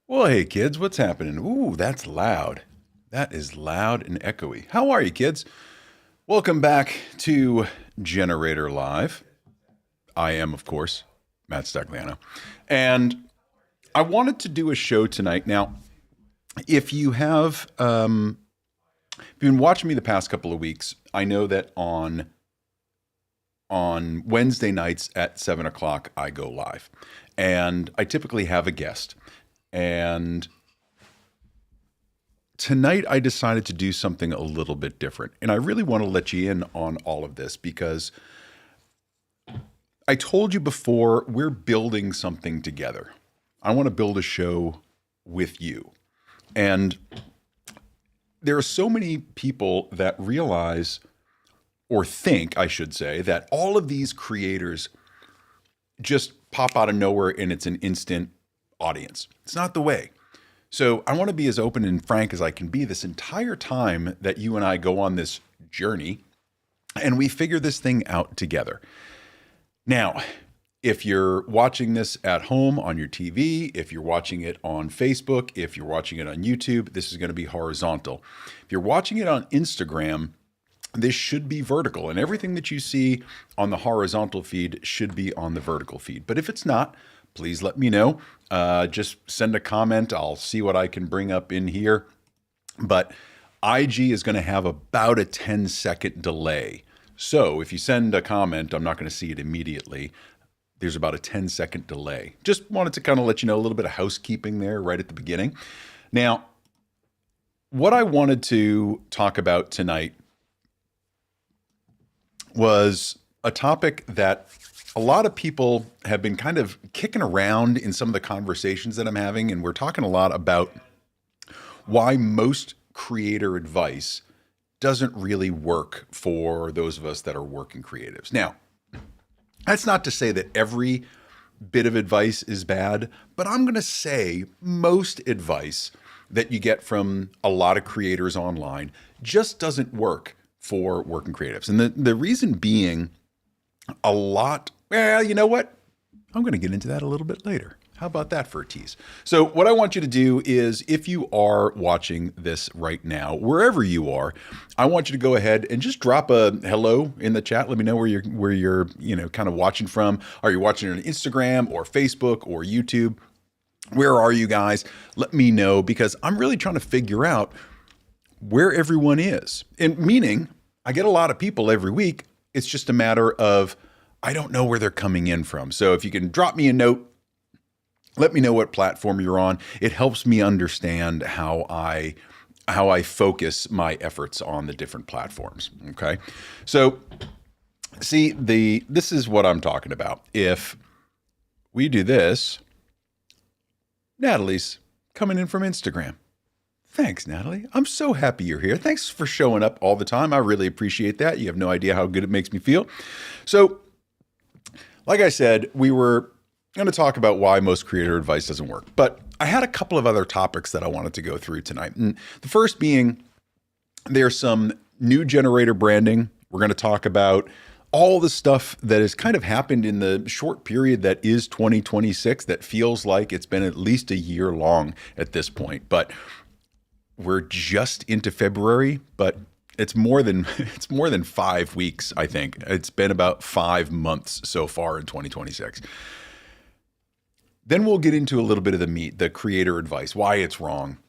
Well, hey kids, what's happening? Ooh, that's loud. That is loud and echoey. How are you, kids? Welcome back to Generator Live. I am, of course, Matt Stagliano. And I wanted to do a show tonight. Now, if you have been watching me the past couple of weeks, I know that on Wednesday nights at 7 o'clock, I go live. And I typically have a guest. And tonight I decided to do something a little bit different. And I really want to let you in on all of this because I told you before, we're building something together. I want to build a show with you. And there are so many people that realize, or think, I should say, that all of these creators just pop out of nowhere and it's an instant audience. It's not the way. So I want to be as open and frank as I can be this entire time that you and I go on this journey and we figure this thing out together. Now, if you're watching this at home on your TV, if you're watching it on Facebook, if you're watching it on YouTube, this is going to be horizontal. If you're watching it on Instagram, this should be vertical, and everything that you see on the horizontal feed should be on the vertical feed. But if it's not, please let me know. Just send a comment. I'll see what I can bring up in here. But IG is going to have about a 10-second delay. So if you send a comment, I'm not going to see it immediately. There's about a 10-second delay. Just wanted to kind of let you know a little bit of housekeeping there right at the beginning. Now, what I wanted to talk about tonight was a topic that a lot of people have been kind of kicking around in some of the conversations that I'm having, and we're talking a lot about why most creator advice doesn't really work for those of us that are working creatives. Now, that's not to say that every bit of advice is bad, but I'm going to say most advice that you get from a lot of creators online just doesn't work for working creatives. And the reason being well, you know what? I'm going to get into that a little bit later. How about that for a tease? So what I want you to do is, if you are watching this right now, wherever you are, I want you to go ahead and just drop a hello in the chat. Let me know where you're kind of watching from. Are you watching on Instagram or Facebook or YouTube? Where are you guys? Let me know, because I'm really trying to figure out where everyone is. And meaning, I get a lot of people every week. It's just a matter of I don't know where they're coming in from. So if you can drop me a note, let me know what platform you're on. It helps me understand how I focus my efforts on the different platforms. Okay. So see, this is what I'm talking about. If we do this, Natalie's coming in from Instagram. Thanks, Natalie. I'm so happy you're here. Thanks for showing up all the time. I really appreciate that. You have no idea how good it makes me feel. So, like I said, we were going to talk about why most creator advice doesn't work. But I had a couple of other topics that I wanted to go through tonight. And the first being, there's some new generator branding. We're going to talk about all the stuff that has kind of happened in the short period that is 2026 that feels like it's been at least a year long at this point. But we're just into February, but it's more than 5 weeks, I think. It's been about 5 months so far in 2026. Then we'll get into a little bit of the meat, the creator advice, why it's wrong,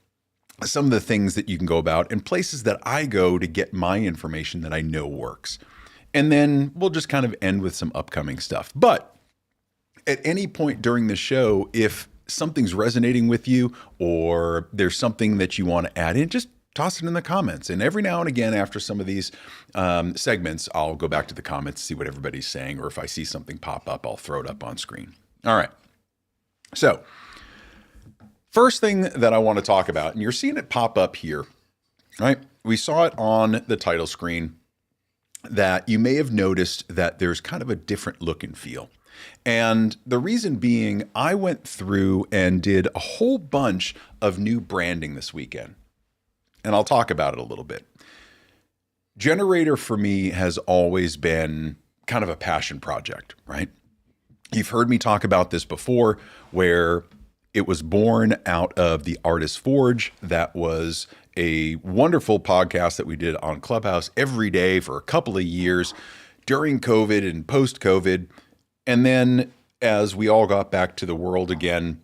some of the things that you can go about, and places that I go to get my information that I know works. And then we'll just kind of end with some upcoming stuff. But at any point during the show, if something's resonating with you or there's something that you want to add in, just toss it in the comments. And every now and again, after some of these segments, I'll go back to the comments, see what everybody's saying, or if I see something pop up, I'll throw it up on screen. All right. So first thing that I want to talk about, and you're seeing it pop up here, right? We saw it on the title screen that you may have noticed that there's kind of a different look and feel. And the reason being, I went through and did a whole bunch of new branding this weekend. And I'll talk about it a little bit. Generator for me has always been kind of a passion project, right? You've heard me talk about this before, where It was born out of the Artist Forge. That was a wonderful podcast that we did on Clubhouse every day for a couple of years during COVID and post-COVID. And then as we all got back to the world again,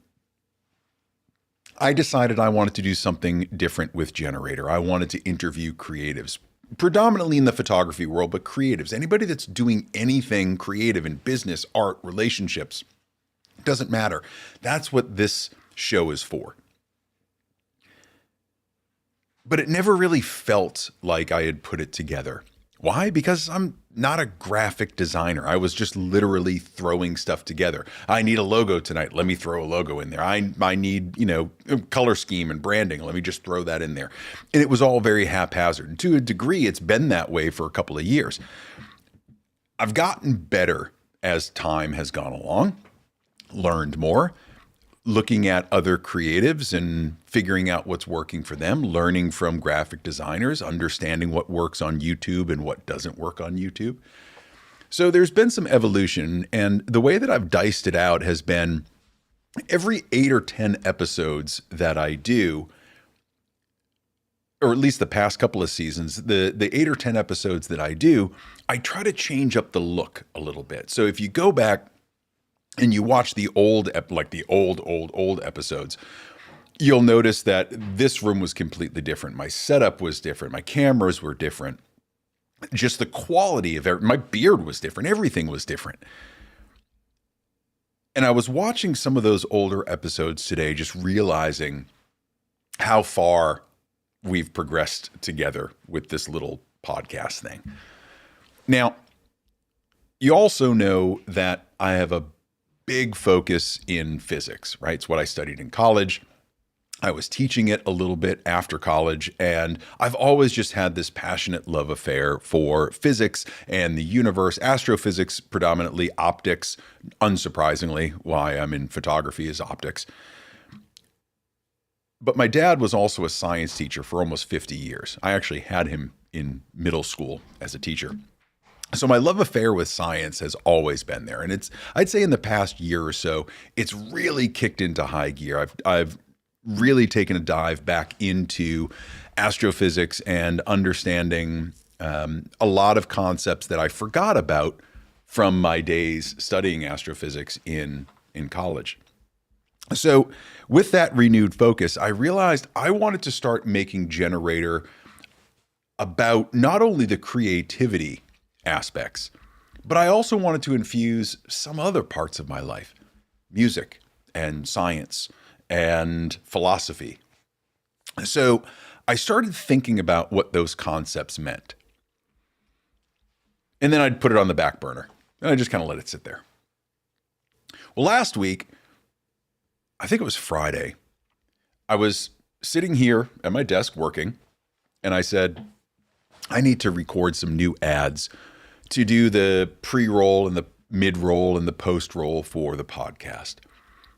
I decided I wanted to do something different with Generator. I wanted to interview creatives, predominantly in the photography world, but creatives, anybody that's doing anything creative in business, art, relationships, doesn't matter. That's what this show is for. But it never really felt like I had put it together. Why? Because I'm not a graphic designer. I was just literally throwing stuff together. I need a logo tonight. Let me throw a logo in there. I need, color scheme and branding. Let me just throw that in there. And it was all very haphazard. And to a degree, it's been that way for a couple of years. I've gotten better as time has gone along, learned more, looking at other creatives and figuring out what's working for them, learning from graphic designers, understanding what works on YouTube and what doesn't work on YouTube. So there's been some evolution, and the way that I've diced it out has been every 8 or 10 episodes that I do, or at least the past couple of seasons, the 8 or 10 episodes that I do, I try to change up the look a little bit. So if you go back and you watch the old episodes, you'll notice that this room was completely different. My setup was different. My cameras were different. Just the quality of my beard was different. Everything was different. And I was watching some of those older episodes today, just realizing how far we've progressed together with this little podcast thing. Now, you also know that I have a big focus in physics, right? It's what I studied in college. I was teaching it a little bit after college, and I've always just had this passionate love affair for physics and the universe, astrophysics, predominantly optics. Unsurprisingly, why I'm in photography is optics. But my dad was also a science teacher for almost 50 years. I actually had him in middle school as a teacher. So my love affair with science has always been there. And I'd say in the past year or so, it's really kicked into high gear. I've really taken a dive back into astrophysics and understanding a lot of concepts that I forgot about from my days studying astrophysics in college. So with that renewed focus, I realized I wanted to start making Generator about not only the creativity aspects, but I also wanted to infuse some other parts of my life, music and science and philosophy. So I started thinking about what those concepts meant. And then I'd put it on the back burner and I just kind of let it sit there. Well, last week, I think it was Friday, I was sitting here at my desk working, and I said, I need to record some new ads to do the pre-roll and the mid-roll and the post-roll for the podcast.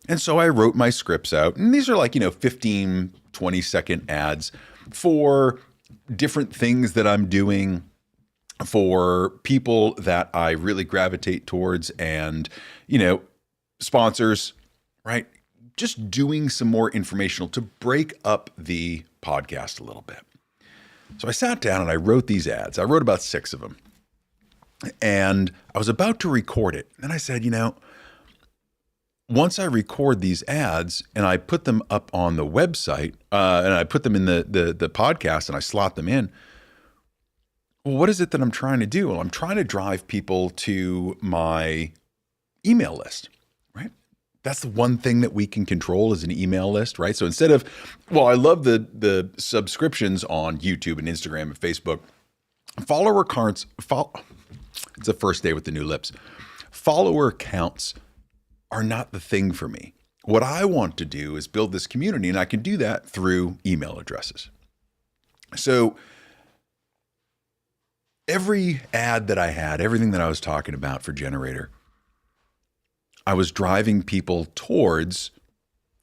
And so I wrote my scripts out, and these are like, 15, 20-second ads for different things that I'm doing, for people that I really gravitate towards, and, sponsors, right? Just doing some more informational to break up the podcast a little bit. So I sat down and I wrote these ads. I wrote about 6 of them. And I was about to record it. And I said, once I record these ads and I put them up on the website, and I put them in the podcast and I slot them in, well, what is it that I'm trying to do? Well, I'm trying to drive people to my email list, right? That's the one thing that we can control is an email list, right? So instead of, I love the subscriptions on YouTube and Instagram and Facebook. Follower counts, it's the first day with the new lips. Follower counts are not the thing for me. What I want to do is build this community, and I can do that through email addresses. So every ad that I had, everything that I was talking about for Generator, I was driving people towards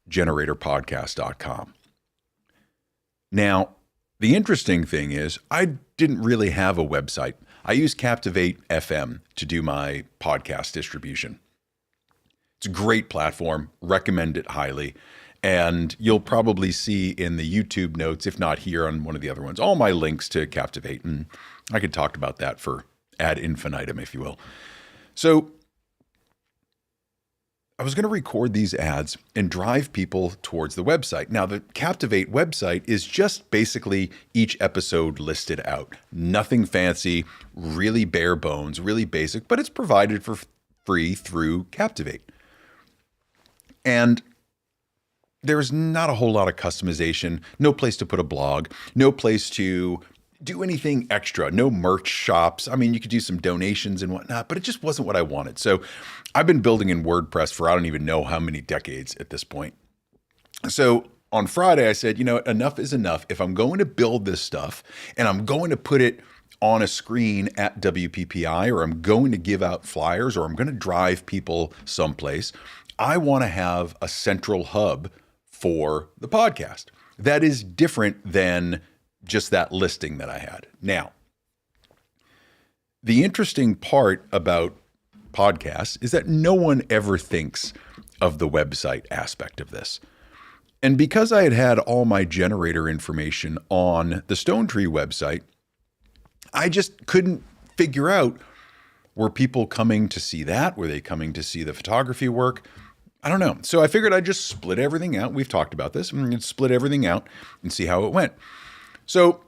generatorpodcast.com. Now, the interesting thing is I didn't really have a website. I use Captivate FM to do my podcast distribution. It's a great platform, recommend it highly. And you'll probably see in the YouTube notes, if not here on one of the other ones, all my links to Captivate. And I could talk about that for ad infinitum, if you will. So I was going to record these ads and drive people towards the website. Now, the Captivate website is just basically each episode listed out. Nothing fancy, really bare bones, really basic, but it's provided for free through Captivate. And there's not a whole lot of customization, no place to put a blog, no place to do anything extra, no merch shops. I mean, you could do some donations and whatnot, but it just wasn't what I wanted. So I've been building in WordPress for I don't even know how many decades at this point. So on Friday, I said, enough is enough. If I'm going to build this stuff and I'm going to put it on a screen at WPPI, or I'm going to give out flyers, or I'm going to drive people someplace, I want to have a central hub for the podcast that is different than just that listing that I had. Now, the interesting part about podcasts is that no one ever thinks of the website aspect of this. And because I had all my generator information on the Stone Tree website, I just couldn't figure out, were people coming to see that? Were they coming to see the photography work? I don't know. So I figured I'd just split everything out. We've talked about this. I'm going to split everything out and see how it went. So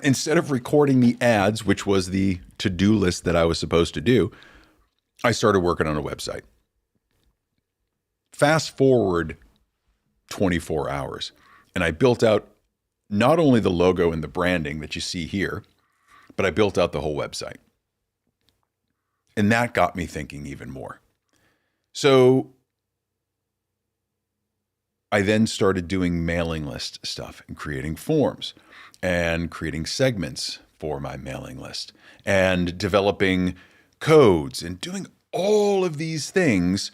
instead of recording the ads, which was the to-do list that I was supposed to do, I started working on a website. Fast forward 24 hours, and I built out not only the logo and the branding that you see here, but I built out the whole website. And that got me thinking even more. So I then started doing mailing list stuff and creating forms and creating segments for my mailing list and developing codes and doing all of these things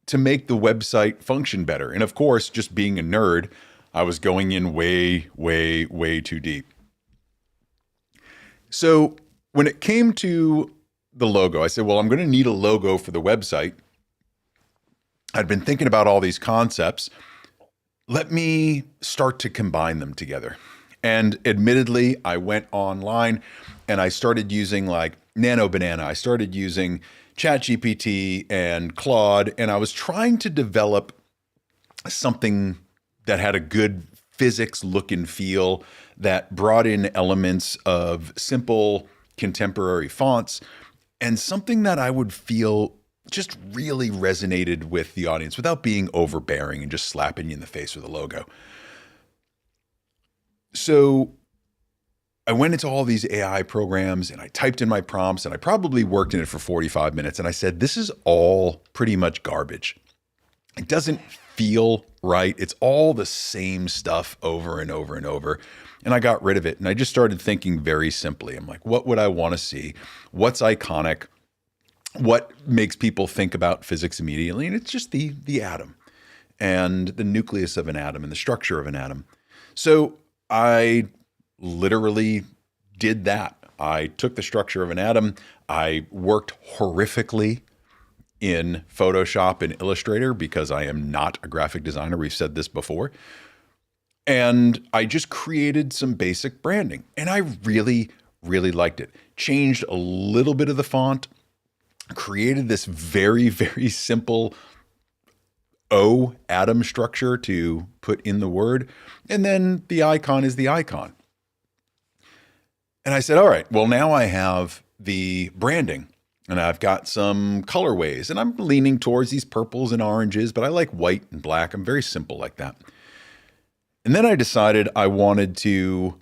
to make the website function better. And of course, just being a nerd, I was going in way, way, way too deep. So when it came to the logo, I said, well, I'm going to need a logo for the website. I'd been thinking about all these concepts. Let me start to combine them together. And admittedly, I went online and I started using like Nano Banana. I started using ChatGPT and Claude, and I was trying to develop something that had a good physics look and feel, that brought in elements of simple contemporary fonts, and something that I would feel just really resonated with the audience without being overbearing and just slapping you in the face with a logo. So I went into all these AI programs and I typed in my prompts, and I probably worked in it for 45 minutes. And I said, this is all pretty much garbage. It doesn't feel right. It's all the same stuff over and over and over. And I got rid of it. And I just started thinking very simply. I'm like, what would I want to see? What's iconic? What makes people think about physics immediately? And it's just the atom and the nucleus of an atom and the structure of an atom. So I literally did that. I took the structure of an atom. I worked horrifically in Photoshop and Illustrator because I am not a graphic designer. We've said this before. And I just created some basic branding. And I really, really liked it. Changed a little bit of the font, created this very, very simple O atom structure to put in the word. And then the icon is the icon. And I said, all right, well, now I have the branding and I've got some colorways, and I'm leaning towards these purples and oranges, but I like white and black. I'm very simple like that. And then I decided I wanted to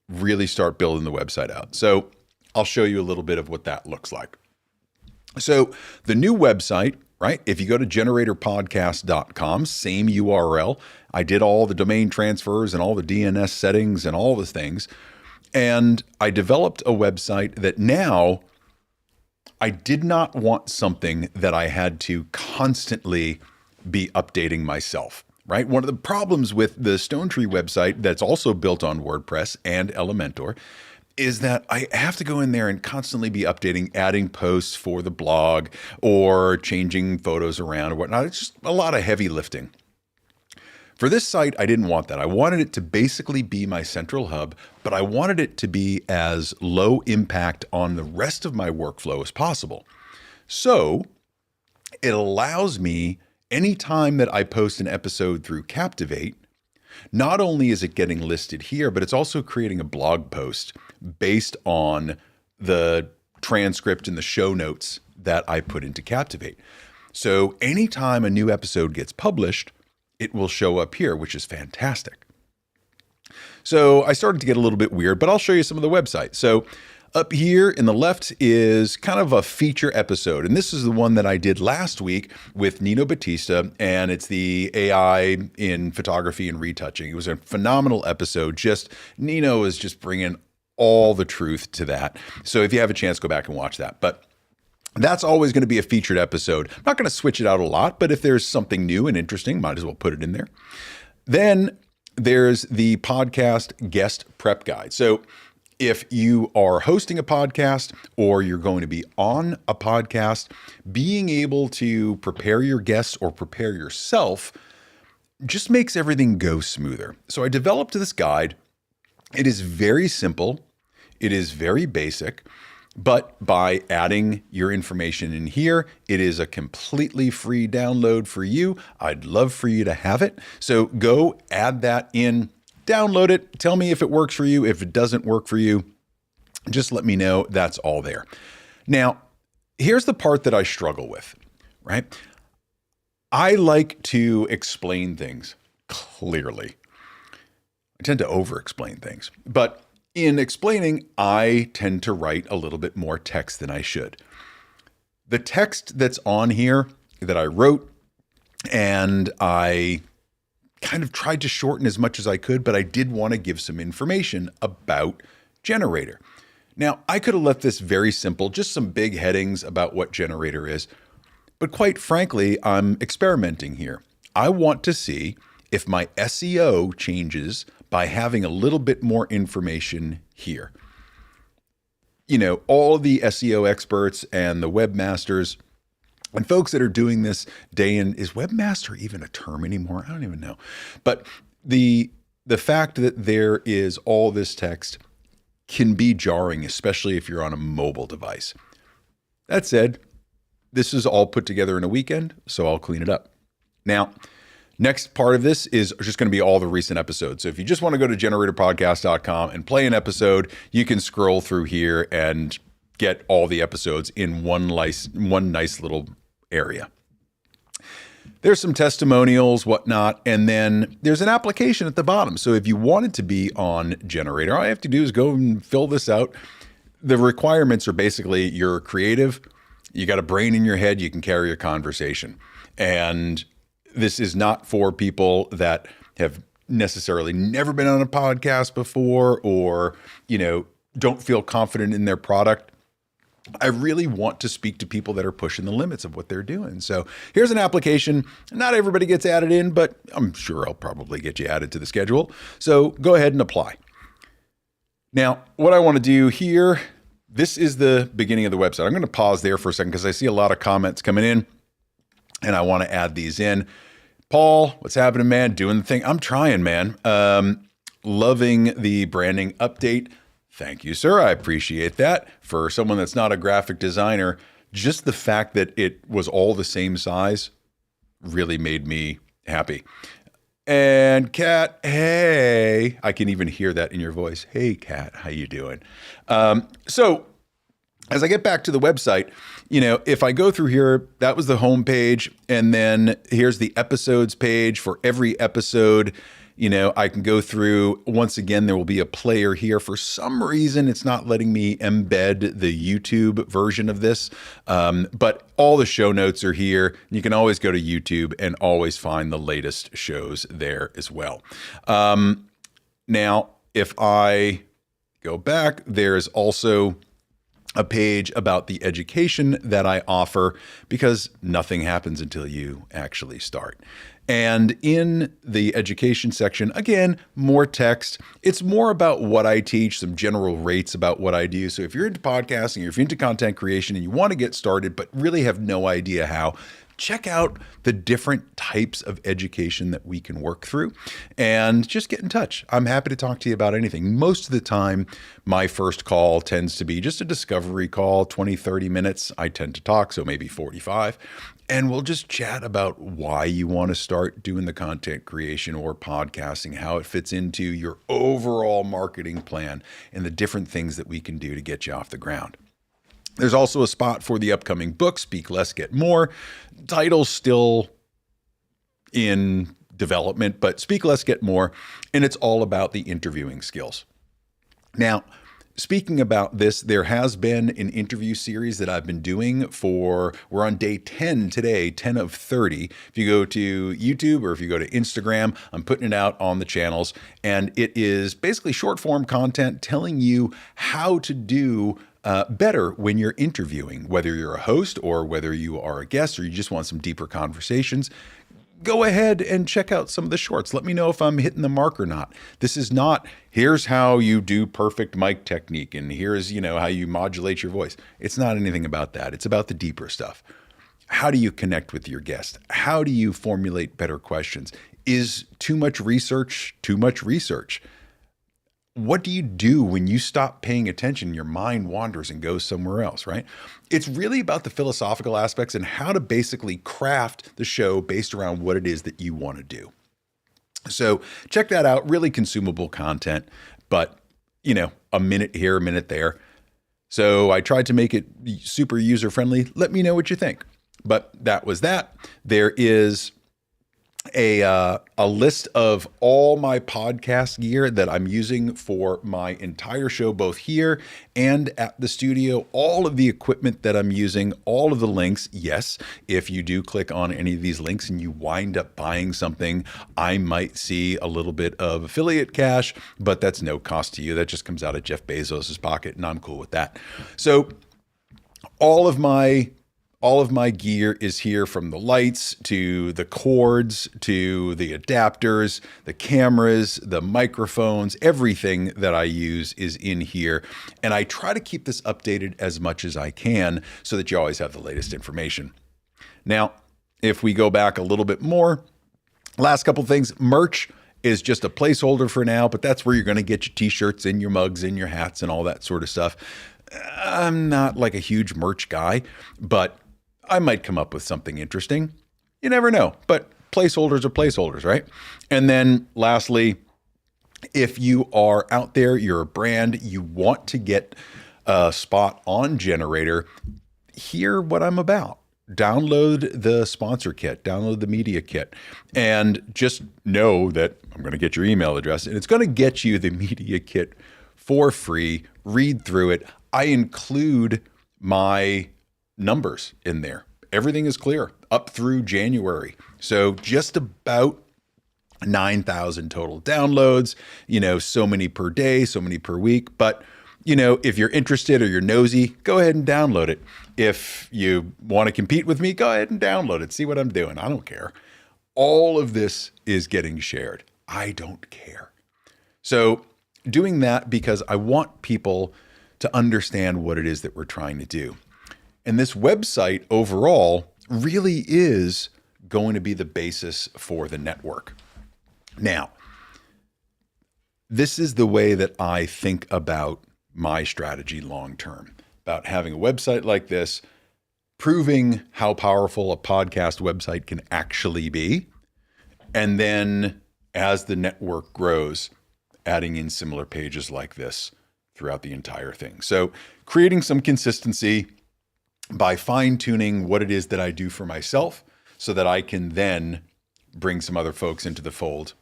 really start building the website out. So I'll show you a little bit of what that looks like. So the new website, right? If you go to generatorpodcast.com, same URL. I did all the domain transfers and all the DNS settings and all the things. And I developed a website that now I did not want something that I had to constantly be updating myself, right? One of the problems with the Stone Tree website that's also built on WordPress and Elementor is that I have to go in there and constantly be updating, adding posts for the blog or changing photos around or whatnot. It's just a lot of heavy lifting. For this site, I didn't want that. I wanted it to basically be my central hub, but I wanted it to be as low impact on the rest of my workflow as possible. So it allows me, anytime that I post an episode through Captivate, not only is it getting listed here, but it's also creating a blog post based on the transcript and the show notes that I put into Captivate. So anytime a new episode gets published, it will show up here, which is fantastic. So I started to get a little bit weird, but I'll show you some of the website. So up here in the left is kind of a feature episode. And this is the one that I did last week with Nino Batista, and it's the AI in photography and retouching. It was a phenomenal episode. Just Nino is just bringing all the truth to that. So if you have a chance, go back and watch that. But that's always going to be a featured episode. I'm not going to switch it out a lot, but if there's something new and interesting, might as well put it in there. Then there's the podcast guest prep guide. So if you are hosting a podcast or you're going to be on a podcast, being able to prepare your guests or prepare yourself just makes everything go smoother. So I developed this guide. It is very simple. It is very basic. But by adding your information in here, it is a completely free download for you. I'd love for you to have it. So go add that in, download it. Tell me if it works for you. If it doesn't work for you, just let me know. That's all there. Now, here's the part that I struggle with, right? I like to explain things clearly. I tend to over-explain things, but in explaining, I tend to write a little bit more text than I should. The text that's on here that I wrote, and I kind of tried to shorten as much as I could, but I did want to give some information about Generator. Now, I could have left this very simple, just some big headings about what Generator is, but quite frankly, I'm experimenting here. I want to see if my SEO changes by having a little bit more information here. You know, all the SEO experts and the webmasters and folks that are doing this day in, is webmaster even a term anymore? I don't even know. But the fact that there is all this text can be jarring, especially if you're on a mobile device. That said, this is all put together in a weekend, so I'll clean it up. Now, next part of this is just going to be all the recent episodes. So if you just want to go to generatorpodcast.com and play an episode, you can scroll through here and get all the episodes in one nice little area. There's some testimonials, whatnot, and then there's an application at the bottom. So if you wanted to be on Generator, all you have to do is go and fill this out. The requirements are basically you're creative, you got a brain in your head, you can carry a conversation. And this is not for people that have necessarily never been on a podcast before or, you know, don't feel confident in their product. I really want to speak to people that are pushing the limits of what they're doing. So here's an application. Not everybody gets added in, but I'm sure I'll probably get you added to the schedule. So go ahead and apply. Now, what I want to do here, this is the beginning of the website. I'm going to pause there for a second because I see a lot of comments coming in and I want to add these in. Paul, what's happening, man? Doing the thing. I'm trying, man. Loving the branding update. Thank you, sir. I appreciate that. For someone that's not a graphic designer, just the fact that it was all the same size really made me happy. And Kat, hey, I can even hear that in your voice. Hey, Kat, how you doing? So as I get back to the website, you know, if I go through here, that was the home page. And then here's the episodes page for every episode. You know, I can go through, once again, there will be a player here. For some reason, it's not letting me embed the YouTube version of this, but all the show notes are here. You can always go to YouTube and always find the latest shows there as well. Now, if I go back, there's also a page about the education that I offer, because nothing happens until you actually start. And in the education section, again, more text. It's more about what I teach, some general rates about what I do. So if you're into podcasting, or if you're into content creation and you want to get started, but really have no idea how, check out the different types of education that we can work through and just get in touch. I'm happy to talk to you about anything. Most of the time, my first call tends to be just a discovery call, 20, 30 minutes. I tend to talk, so maybe 45. And we'll just chat about why you want to start doing the content creation or podcasting, how it fits into your overall marketing plan, and the different things that we can do to get you off the ground. There's also a spot for the upcoming book, Speak Less, Get More. Title's still in development, but Speak Less, Get More, and it's all about the interviewing skills. Now, speaking about this, there has been an interview series that I've been doing we're on day 10 today, 10 of 30. If you go to YouTube or if you go to Instagram, I'm putting it out on the channels, and it is basically short form content telling you how to do better when you're interviewing, whether you're a host or whether you are a guest or you just want some deeper conversations. Go ahead and check out some of the shorts. Let me know if I'm hitting the mark or not. This is not, here's how you do perfect mic technique and here's, how you modulate your voice. It's not anything about that. It's about the deeper stuff. How do you connect with your guest? How do you formulate better questions? Is too much research too much research? What do you do when you stop paying attention, your mind wanders and goes somewhere else, right? It's really about the philosophical aspects and how to basically craft the show based around what it is that you want to do. So check that out, really consumable content, but a minute here, a minute there. So I tried to make it super user-friendly. Let me know what you think. But that was that. There is a list of all my podcast gear that I'm using for my entire show, both here and at the studio, all of the equipment that I'm using, all of the links. Yes, if you do click on any of these links and you wind up buying something, I might see a little bit of affiliate cash, but that's no cost to you. That just comes out of Jeff Bezos's pocket, and I'm cool with that. So all of my gear is here, from the lights to the cords to the adapters, the cameras, the microphones, everything that I use is in here. And I try to keep this updated as much as I can so that you always have the latest information. Now, if we go back a little bit more, last couple things, merch is just a placeholder for now, but that's where you're going to get your t-shirts and your mugs and your hats and all that sort of stuff. I'm not like a huge merch guy, but I might come up with something interesting. You never know, but placeholders are placeholders, right? And then lastly, if you are out there, you're a brand, you want to get a spot on Generator, hear what I'm about. Download the sponsor kit, download the media kit, and just know that I'm going to get your email address and it's going to get you the media kit for free. Read through it. I include my numbers in there. Everything is clear up through January. So just about 9,000 total downloads, so many per day, so many per week. But, if you're interested or you're nosy, go ahead and download it. If you want to compete with me, go ahead and download it. See what I'm doing. I don't care. All of this is getting shared. I don't care. So doing that because I want people to understand what it is that we're trying to do. And this website overall really is going to be the basis for the network. Now, this is the way that I think about my strategy long term, about having a website like this, proving how powerful a podcast website can actually be, and then as the network grows, adding in similar pages like this throughout the entire thing. So creating some consistency by fine-tuning what it is that I do for myself so that I can then bring some other folks into the fold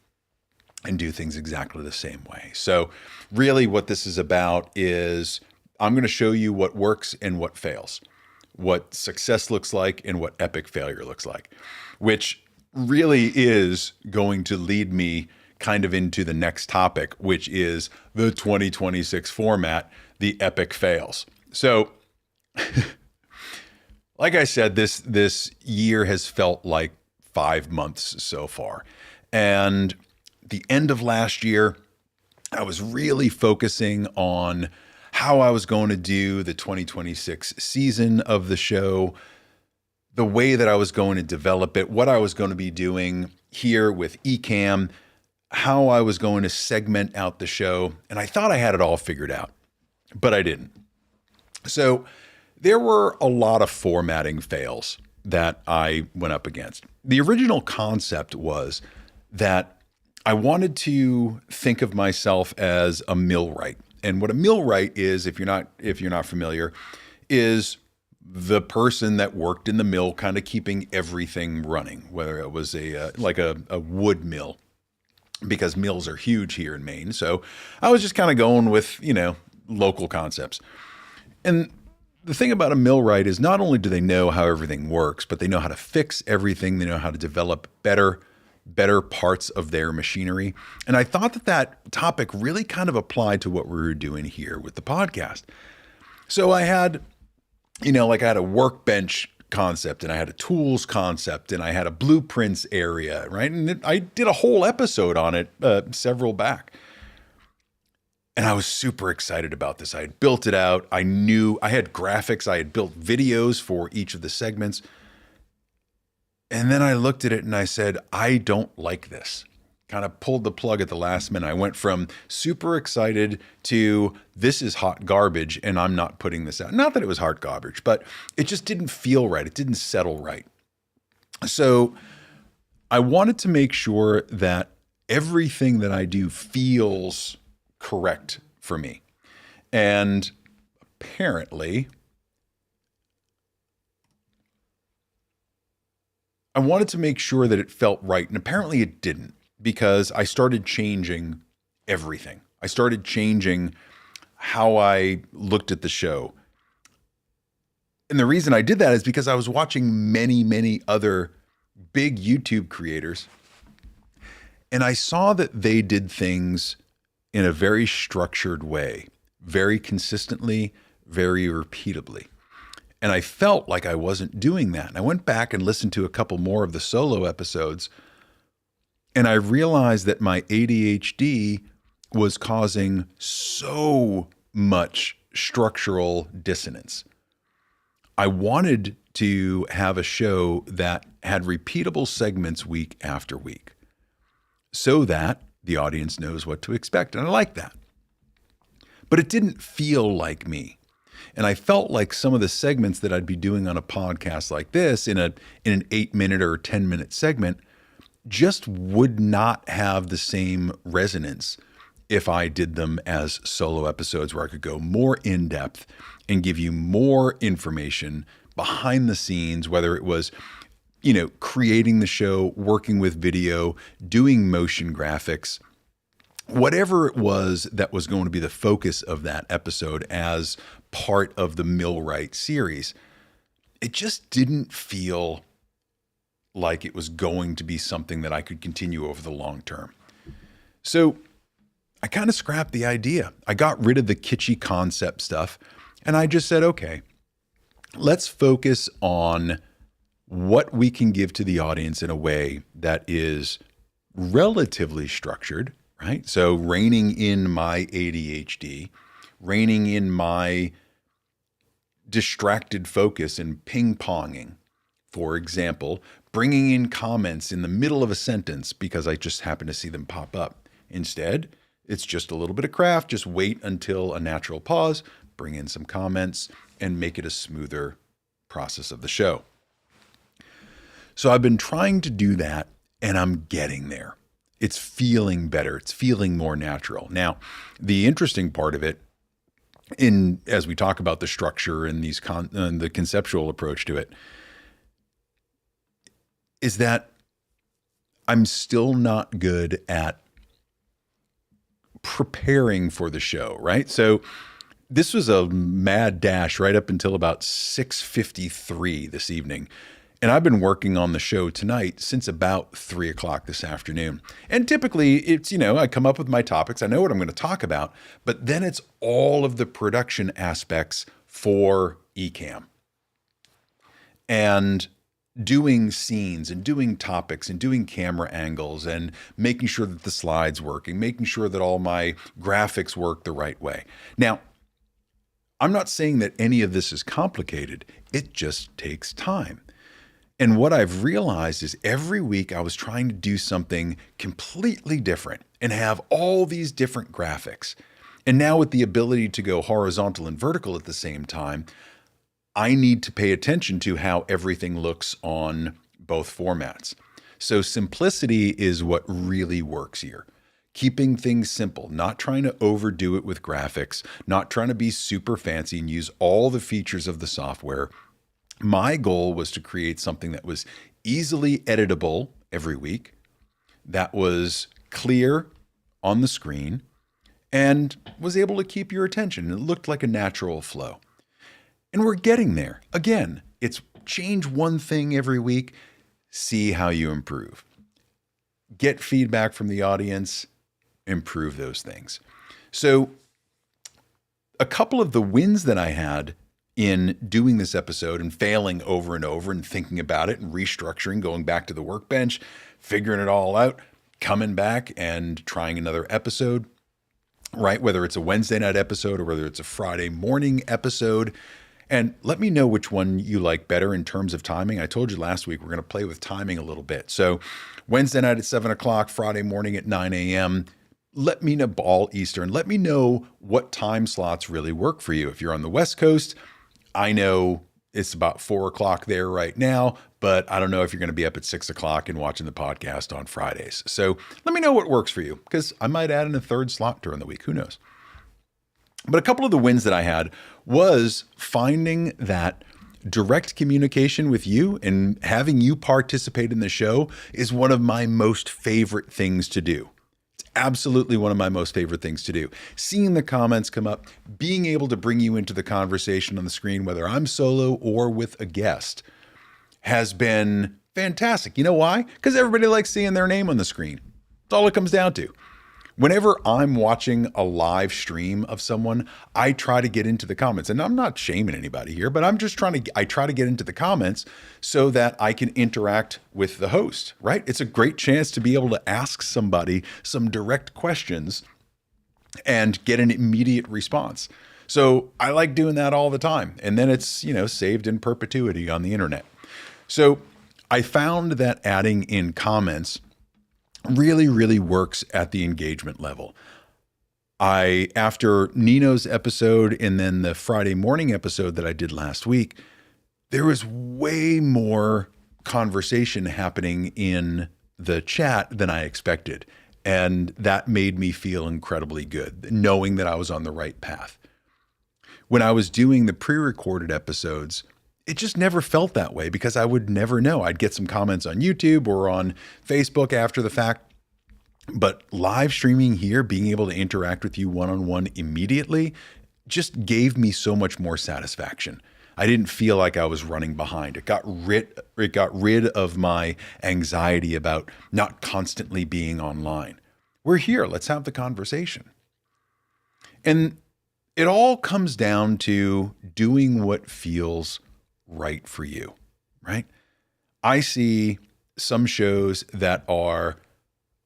and do things exactly the same way. So really what this is about is I'm going to show you what works and what fails, what success looks like and what epic failure looks like, which really is going to lead me kind of into the next topic, which is the 2026 format, the epic fails. So like I said, this year has felt like 5 months so far. And the end of last year, I was really focusing on how I was going to do the 2026 season of the show. the way that I was going to develop it, what I was going to be doing here with Ecamm, how I was going to segment out the show. And I thought I had it all figured out, but I didn't. So there were a lot of formatting fails that I went up against. The original concept was that I wanted to think of myself as a millwright. And what a millwright is, if you're not familiar, is the person that worked in the mill, kind of keeping everything running, whether it was a wood mill, because mills are huge here in Maine. So I was just kind of going with, local concepts. And the thing about a millwright is not only do they know how everything works, but they know how to fix everything. They know how to develop better parts of their machinery. And I thought that topic really kind of applied to what we were doing here with the podcast. So I had, I had a workbench concept, and I had a tools concept, and I had a blueprints area, right? And I did a whole episode on it several back. And I was super excited about this. I had built it out. I knew I had graphics. I had built videos for each of the segments. And then I looked at it and I said, I don't like this. Kind of pulled the plug at the last minute. I went from super excited to this is hot garbage and I'm not putting this out. Not that it was hot garbage, but it just didn't feel right. It didn't settle right. So I wanted to make sure that everything that I do feels correct for me. And apparently, I wanted to make sure that it felt right. And apparently it didn't, because I started changing everything. I started changing how I looked at the show. And the reason I did that is because I was watching many, many other big YouTube creators, and I saw that they did things in a very structured way, very consistently, very repeatably. And I felt like I wasn't doing that. And I went back and listened to a couple more of the solo episodes, and I realized that my ADHD was causing so much structural dissonance. I wanted to have a show that had repeatable segments week after week, so that the audience knows what to expect. And I like that. But it didn't feel like me. And I felt like some of the segments that I'd be doing on a podcast like this in an 8-minute or 10-minute segment just would not have the same resonance if I did them as solo episodes, where I could go more in depth and give you more information behind the scenes, whether it was creating the show, working with video, doing motion graphics, whatever it was that was going to be the focus of that episode as part of the Millwright series. It just didn't feel like it was going to be something that I could continue over the long term. So I kind of scrapped the idea. I got rid of the kitschy concept stuff, and I just said, okay, let's focus on what we can give to the audience in a way that is relatively structured, right? So reining in my ADHD, reining in my distracted focus and ping-ponging. For example, bringing in comments in the middle of a sentence because I just happen to see them pop up. Instead, it's just a little bit of craft. Just wait until a natural pause, bring in some comments, and make it a smoother process of the show. So I've been trying to do that, and I'm getting there. It's feeling better. It's feeling more natural. Now, the interesting part of it, as we talk about the structure and the conceptual approach to it, is that I'm still not good at preparing for the show, right? So this was a mad dash right up until about 6:53 this evening. And I've been working on the show tonight since about 3 o'clock this afternoon. And typically it's, I come up with my topics. I know what I'm going to talk about, but then it's all of the production aspects for Ecamm. And doing scenes and doing topics and doing camera angles and making sure that the slides working, making sure that all my graphics work the right way. Now, I'm not saying that any of this is complicated. It just takes time. And what I've realized is every week I was trying to do something completely different and have all these different graphics. And now with the ability to go horizontal and vertical at the same time, I need to pay attention to how everything looks on both formats. So simplicity is what really works here. Keeping things simple, not trying to overdo it with graphics, not trying to be super fancy and use all the features of the software. My goal was to create something that was easily editable every week, that was clear on the screen, and was able to keep your attention. It looked like a natural flow. And we're getting there. Again, it's change one thing every week, see how you improve. Get feedback from the audience, improve those things. So a couple of the wins that I had in doing this episode and failing over and over and thinking about it and restructuring, going back to the workbench, figuring it all out, coming back and trying another episode, right? Whether it's a Wednesday night episode or whether it's a Friday morning episode. And let me know which one you like better in terms of timing. I told you last week we're going to play with timing a little bit. So Wednesday night at 7 o'clock, Friday morning at 9 a.m., let me know, all Eastern. Let me know what time slots really work for you. If you're on the West Coast, I know it's about 4 o'clock there right now, but I don't know if you're going to be up at 6 o'clock and watching the podcast on Fridays. So let me know what works for you, because I might add in a third slot during the week. Who knows? But a couple of the wins that I had was finding that direct communication with you and having you participate in the show is one of my most favorite things to do. It's absolutely one of my most favorite things to do. Seeing the comments come up, being able to bring you into the conversation on the screen, whether I'm solo or with a guest, has been fantastic. You know why? Because everybody likes seeing their name on the screen. That's all it comes down to. Whenever I'm watching a live stream of someone, I try to get into the comments. And I'm not shaming anybody here, but I try to get into the comments so that I can interact with the host, right? It's a great chance to be able to ask somebody some direct questions and get an immediate response. So I like doing that all the time. And then it's, saved in perpetuity on the internet. So I found that adding in comments really, really works at the engagement level. After Nino's episode and then the Friday morning episode that I did last week, there was way more conversation happening in the chat than I expected. And that made me feel incredibly good, knowing that I was on the right path. When I was doing the pre-recorded episodes, it just never felt that way because I would never know. I'd get some comments on YouTube or on Facebook after the fact. But live streaming here, being able to interact with you one-on-one immediately, just gave me so much more satisfaction. I didn't feel like I was running behind. It got rid of my anxiety about not constantly being online. We're here. Let's have the conversation. And it all comes down to doing what feels right for you, right? I see some shows that are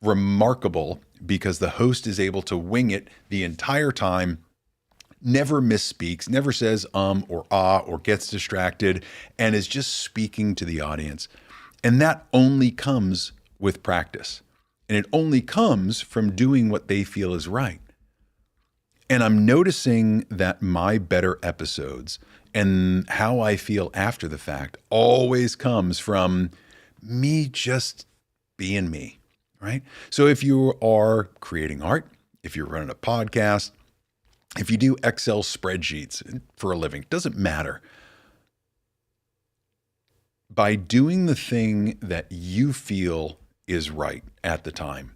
remarkable because the host is able to wing it the entire time, never misspeaks, never says or ah or gets distracted, and is just speaking to the audience. And that only comes with practice. And it only comes from doing what they feel is right. And I'm noticing that my better episodes and how I feel after the fact always comes from me just being me, right? So if you are creating art, if you're running a podcast, if you do Excel spreadsheets for a living, doesn't matter. By doing the thing that you feel is right at the time,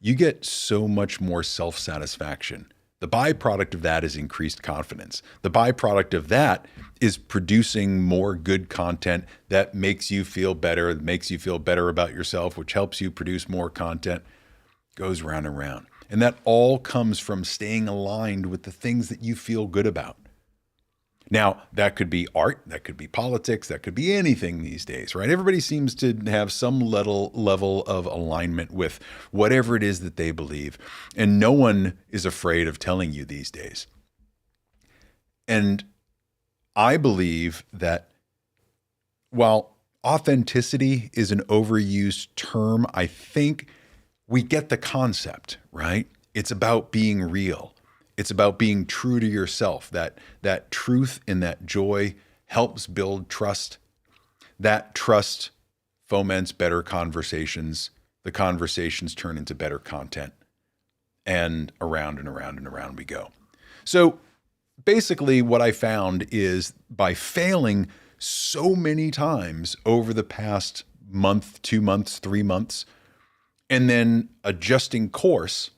you get so much more self-satisfaction. The byproduct of that is increased confidence. The byproduct of that is producing more good content that makes you feel better, makes you feel better about yourself, which helps you produce more content, goes round and round. And that all comes from staying aligned with the things that you feel good about. Now, that could be art, that could be politics, that could be anything these days, right? Everybody seems to have some level of alignment with whatever it is that they believe. And no one is afraid of telling you these days. And I believe that while authenticity is an overused term. I think we get the concept, right? It's about being real. It's about being true to yourself. That truth and that joy helps build trust. That trust foments better conversations. The conversations turn into better content. And around and around and around we go. So basically what I found is by failing so many times over the past month, 2 months, 3 months, and then adjusting course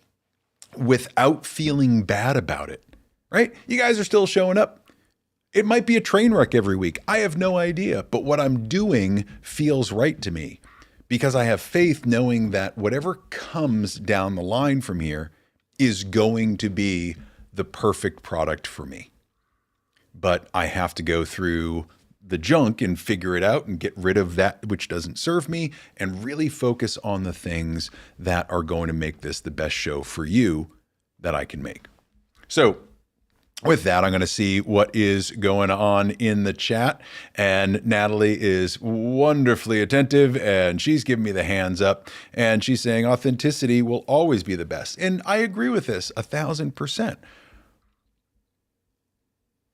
without feeling bad about it, right? You guys are still showing up. It might be a train wreck every week. I have no idea, but what I'm doing feels right to me because I have faith knowing that whatever comes down the line from here is going to be the perfect product for me. But I have to go through the junk and figure it out and get rid of that which doesn't serve me and really focus on the things that are going to make this the best show for you that I can make. So with that, I'm going to see what is going on in the chat. And Natalie is wonderfully attentive and she's giving me the hands up and she's saying authenticity will always be the best. And I agree with this 1,000%.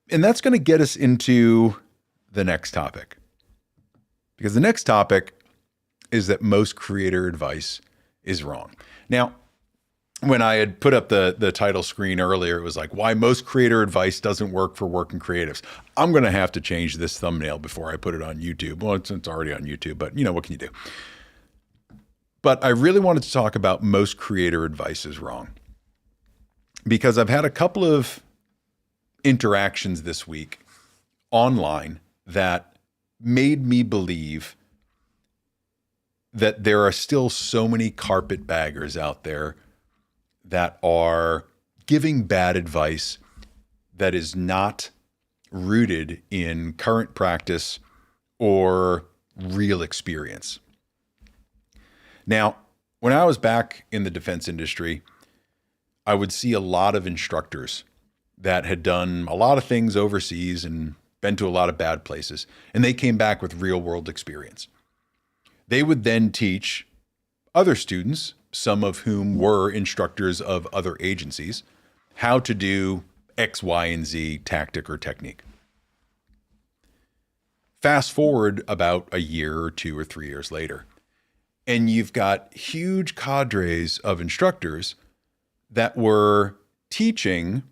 And that's going to get us into the next topic. Because the next topic is that most creator advice is wrong. Now, when I had put up the title screen earlier, it was like, why most creator advice doesn't work for working creatives. I'm going to have to change this thumbnail before I put it on YouTube. Well, it's already on YouTube, but what can you do? But I really wanted to talk about most creator advice is wrong. Because I've had a couple of interactions this week online that made me believe that there are still so many carpetbaggers out there that are giving bad advice that is not rooted in current practice or real experience. Now, when I was back in the defense industry, I would see a lot of instructors that had done a lot of things overseas and been to a lot of bad places, and they came back with real world experience. They would then teach other students, some of whom were instructors of other agencies, how to do X, Y, and Z tactic or technique. Fast forward about a year or 2 or 3 years later, and you've got huge cadres of instructors that were teaching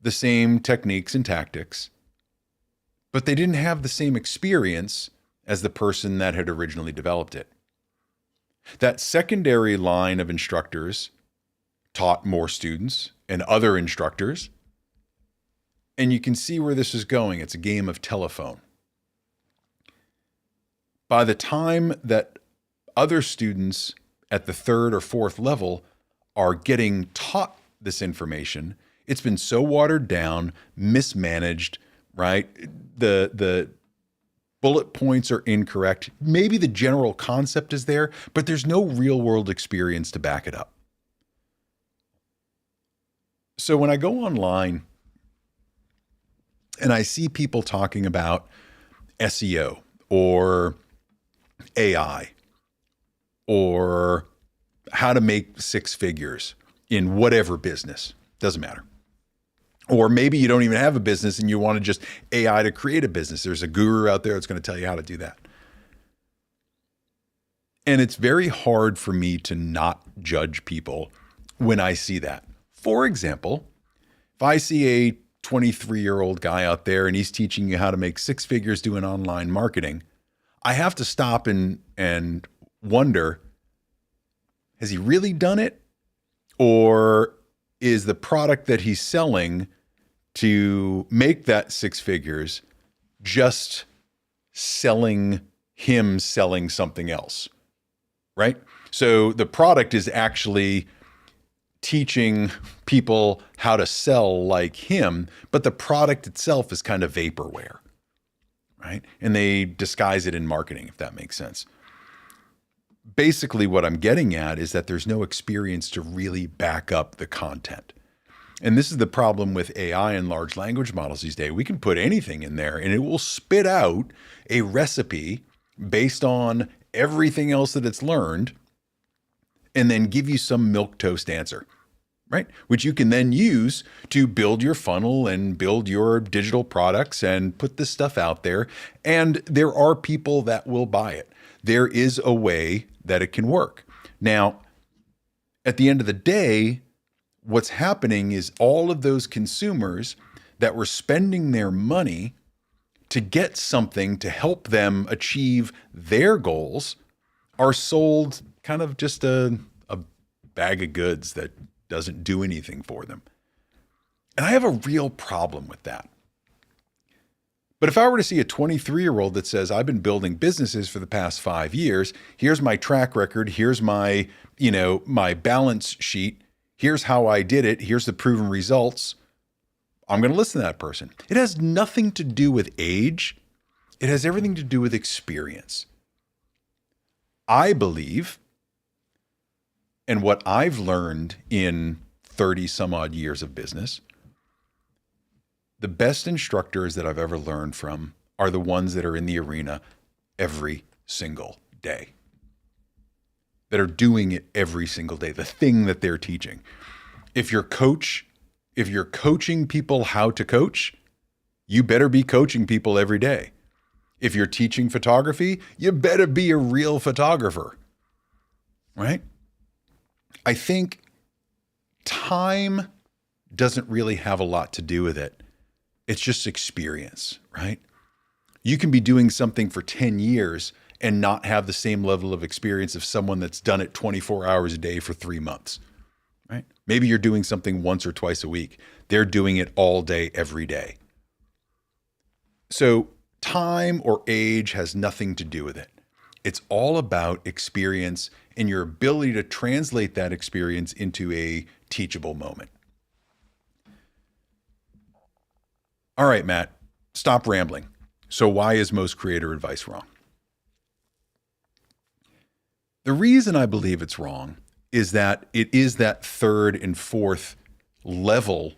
the same techniques and tactics, but they didn't have the same experience as the person that had originally developed it. That secondary line of instructors taught more students and other instructors, and you can see where this is going. It's a game of telephone. By the time that other students at the 3rd or 4th level are getting taught this information, it's been so watered down, mismanaged, right? The bullet points are incorrect. Maybe the general concept is there, but there's no real world experience to back it up. So when I go online and I see people talking about SEO or AI or how to make 6 figures in whatever business, doesn't matter. Or maybe you don't even have a business and you want to just AI to create a business. There's a guru out there that's going to tell you how to do that. And it's very hard for me to not judge people when I see that. For example, if I see a 23-year-old guy out there and he's teaching you how to make 6 figures doing online marketing, I have to stop and wonder, has he really done it? Or is the product that he's selling to make that 6 figures just selling something else, right? So the product is actually teaching people how to sell like him, but the product itself is kind of vaporware, right? And they disguise it in marketing, if that makes sense. Basically, what I'm getting at is that there's no experience to really back up the content. And this is the problem with AI and large language models these days. We can put anything in there and it will spit out a recipe based on everything else that it's learned and then give you some milquetoast answer, right? Which you can then use to build your funnel and build your digital products and put this stuff out there. And there are people that will buy it. There is a way that it can work. Now, at the end of the day, what's happening is all of those consumers that were spending their money to get something to help them achieve their goals are sold kind of just a bag of goods that doesn't do anything for them. And I have a real problem with that. But if I were to see a 23-year-old that says, I've been building businesses for the past 5 years, here's my track record, here's my, my balance sheet, here's how I did it, here's the proven results, I'm going to listen to that person. It has nothing to do with age. It has everything to do with experience. I believe, and what I've learned in 30 some odd years of business, the best instructors that I've ever learned from are the ones that are in the arena every single day, that are doing it every single day, the thing that they're teaching. If you're coaching people how to coach, you better be coaching people every day. If you're teaching photography, you better be a real photographer, right? I think time doesn't really have a lot to do with it. It's just experience, right? You can be doing something for 10 years and not have the same level of experience of someone that's done it 24 hours a day for 3 months, right? Maybe you're doing something once or twice a week. They're doing it all day, every day. So time or age has nothing to do with it. It's all about experience and your ability to translate that experience into a teachable moment. All right, Matt, stop rambling. So why is most creator advice wrong? The reason I believe it's wrong is that it is that third and fourth level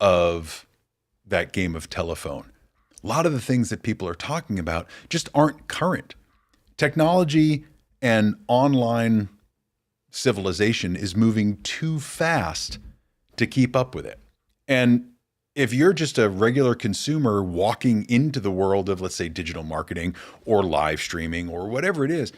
of that game of telephone. A lot of the things that people are talking about just aren't current. Technology and online civilization is moving too fast to keep up with it. And if you're just a regular consumer walking into the world of, let's say, digital marketing or live streaming or whatever it is,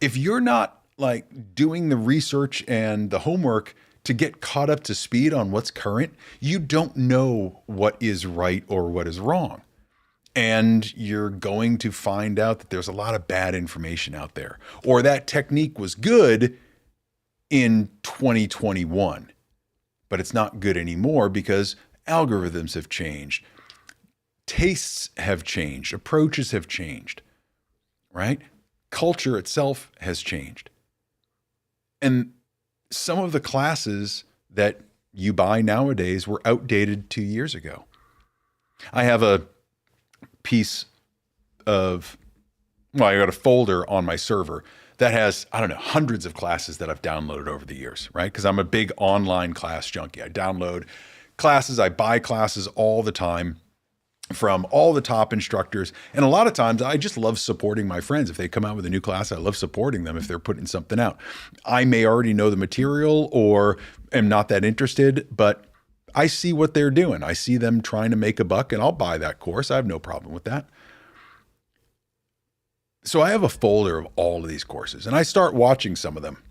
if you're not like doing the research and the homework to get caught up to speed on what's current, you don't know what is right or what is wrong. And you're going to find out that there's a lot of bad information out there, or that technique was good in 2021, but it's not good anymore because algorithms have changed, tastes have changed, approaches have changed, right? Culture itself has changed. And some of the classes that you buy nowadays were outdated 2 years ago. I have a piece of, I got a folder on my server that has, hundreds of classes that I've downloaded over the years, right? Because I'm a big online class junkie. I download classes, I buy classes all the time from all the top instructors. And a lot of times I just love supporting my friends. If they come out with a new class, I love supporting them if they're putting something out. I may already know the material or am not that interested, but I see what they're doing. I see them trying to make a buck and I'll buy that course. I have no problem with that. So I have a folder of all of these courses and I start watching some of them.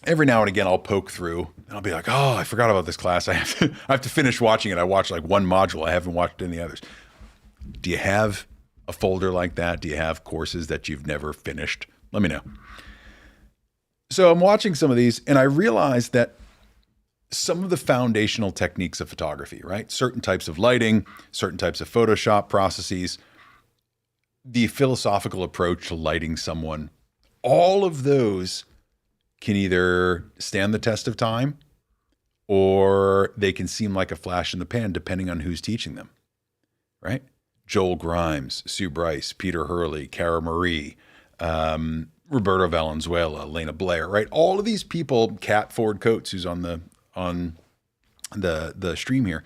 Every now and again, I'll poke through and I'll be like, oh, I forgot about this class. I have to finish watching it. I watched like one module. I haven't watched any others. Do you have a folder like that? Do you have courses that you've never finished? Let me know. So I'm watching some of these and I realized that some of the foundational techniques of photography, right? Certain types of lighting, certain types of Photoshop processes, the philosophical approach to lighting someone, all of those can either stand the test of time or they can seem like a flash in the pan depending on who's teaching them, right? Joel Grimes, Sue Bryce, Peter Hurley, Cara Marie, Roberto Valenzuela, Lena Blair, right? All of these people, Kat Ford Coates, who's on the stream here,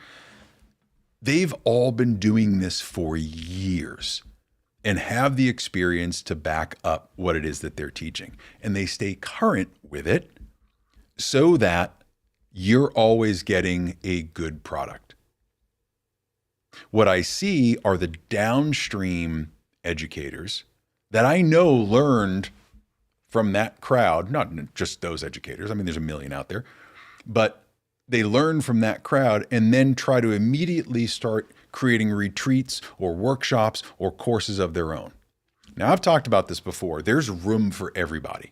they've all been doing this for years. and have the experience to back up what it is that they're teaching. And they stay current with it so that you're always getting a good product. What I see are the downstream educators that I know learned from that crowd, not just those educators. I mean, there's a million out there, but they learn from that crowd and then try to immediately start creating retreats or workshops or courses of their own. Now, I've talked about this before. There's room for everybody.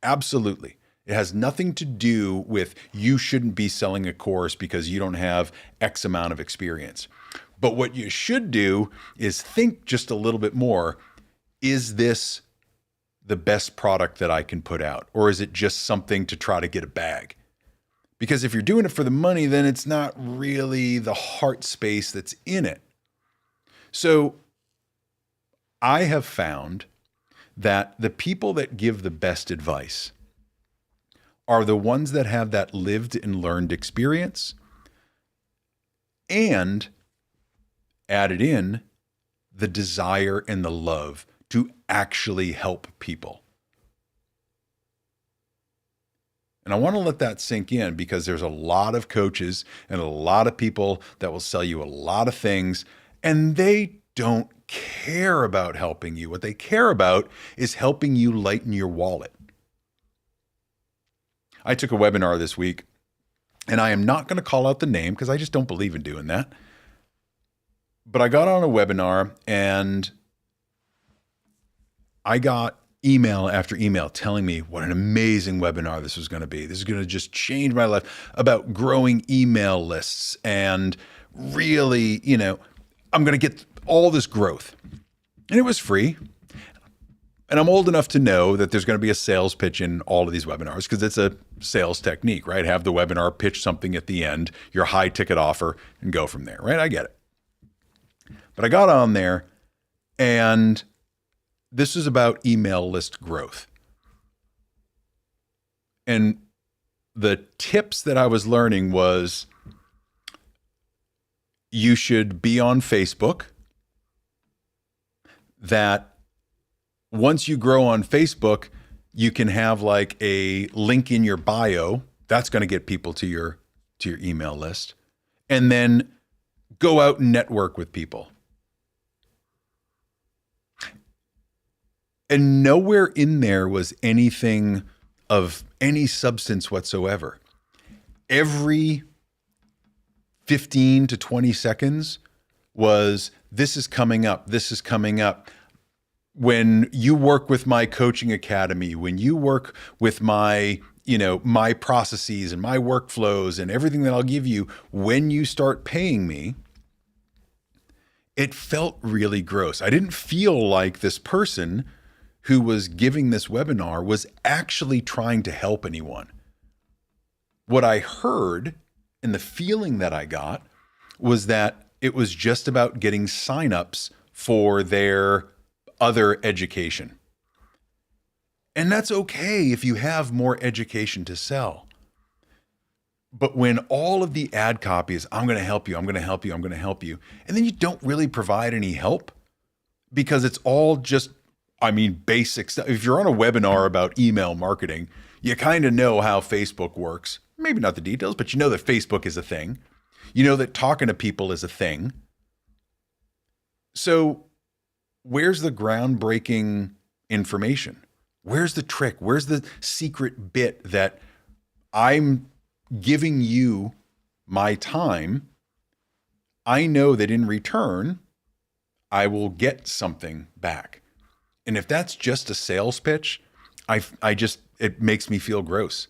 Absolutely. It has nothing to do with you shouldn't be selling a course because you don't have X amount of experience. But what you should do is think just a little bit more. Is this the best product that I can put out? Or is it just something to try to get a bag? Because if you're doing it for the money, then it's not really the heart space that's in it. So I have found that the people that give the best advice are the ones that have that lived and learned experience and added in the desire and the love to actually help people. And I want to let that sink in because there's a lot of coaches and a lot of people that will sell you a lot of things, and they don't care about helping you. What they care about is helping you lighten your wallet. I took a webinar this week, and I am not going to call out the name because I just don't believe in doing that. But I got on a webinar and I got email after email telling me what an amazing webinar this was going to be. This is going to just change my life about growing email lists and really, I'm going to get all this growth. And it was free. And I'm old enough to know that there's going to be a sales pitch in all of these webinars because it's a sales technique, right? Have the webinar, pitch something at the end, your high ticket offer, and go from there, right? I get it. But I got on there and this is about email list growth. And the tips that I was learning was you should be on Facebook, that once you grow on Facebook, you can have like a link in your bio. That's going to get people to your email list. And then go out and network with people. And nowhere in there was anything of any substance whatsoever. Every 15 to 20 seconds was, this is coming up, this is coming up. When you work with my coaching academy, when you work with my, my processes and my workflows and everything that I'll give you, when you start paying me, it felt really gross. I didn't feel like this person who was giving this webinar was actually trying to help anyone. What I heard and the feeling that I got was that it was just about getting signups for their other education. And that's okay if you have more education to sell. But when all of the ad copy is, I'm going to help you, I'm going to help you, I'm going to help you, and then you don't really provide any help because it's all just, basic stuff. If you're on a webinar about email marketing, you kind of know how Facebook works. Maybe not the details, but you know that Facebook is a thing. You know that talking to people is a thing. So where's the groundbreaking information? Where's the trick? Where's the secret bit that I'm giving you my time? I know that in return, I will get something back. And if that's just a sales pitch, it makes me feel gross.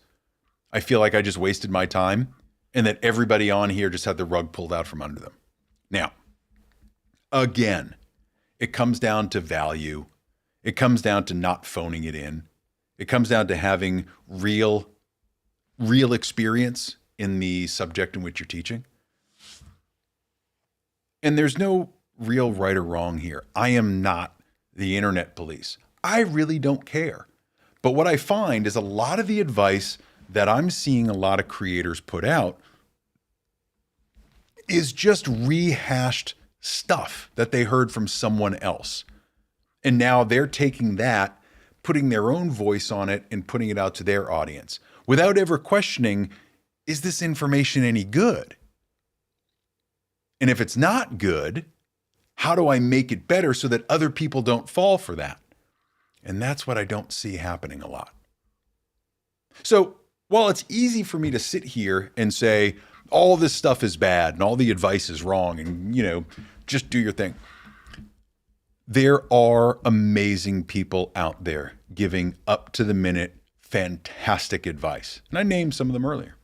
I feel like I just wasted my time and that everybody on here just had the rug pulled out from under them. Now, again, it comes down to value. It comes down to not phoning it in. It comes down to having real experience in the subject in which you're teaching. And there's no real right or wrong here. I am not the internet police. I really don't care. But what I find is a lot of the advice that I'm seeing a lot of creators put out is just rehashed stuff that they heard from someone else. And now they're taking that, putting their own voice on it and putting it out to their audience without ever questioning, is this information any good? And if it's not good, how do I make it better so that other people don't fall for that? And that's what I don't see happening a lot. So while it's easy for me to sit here and say, all this stuff is bad and all the advice is wrong and, just do your thing. There are amazing people out there giving up to the minute, fantastic advice. And I named some of them earlier.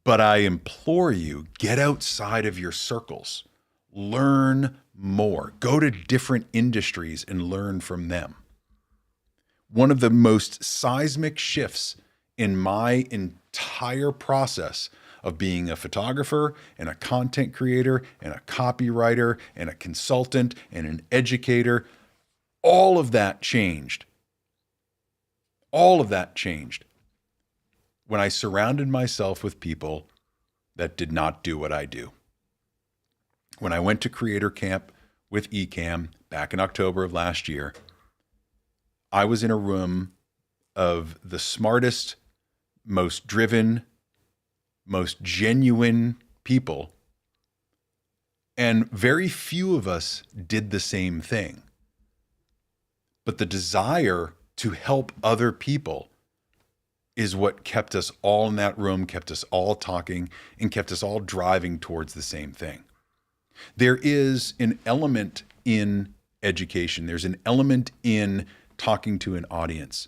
But I implore you, get outside of your circles. Learn more. Go to different industries and learn from them. One of the most seismic shifts in my entire process of being a photographer and a content creator and a copywriter and a consultant and an educator, all of that changed. All of that changed when I surrounded myself with people that did not do what I do. When I went to Creator Camp with Ecamm back in October of last year, I was in a room of the smartest, most driven, most genuine people, and very few of us did the same thing. But the desire to help other people is what kept us all in that room, kept us all talking, and kept us all driving towards the same thing. There is an element in education. There's an element in talking to an audience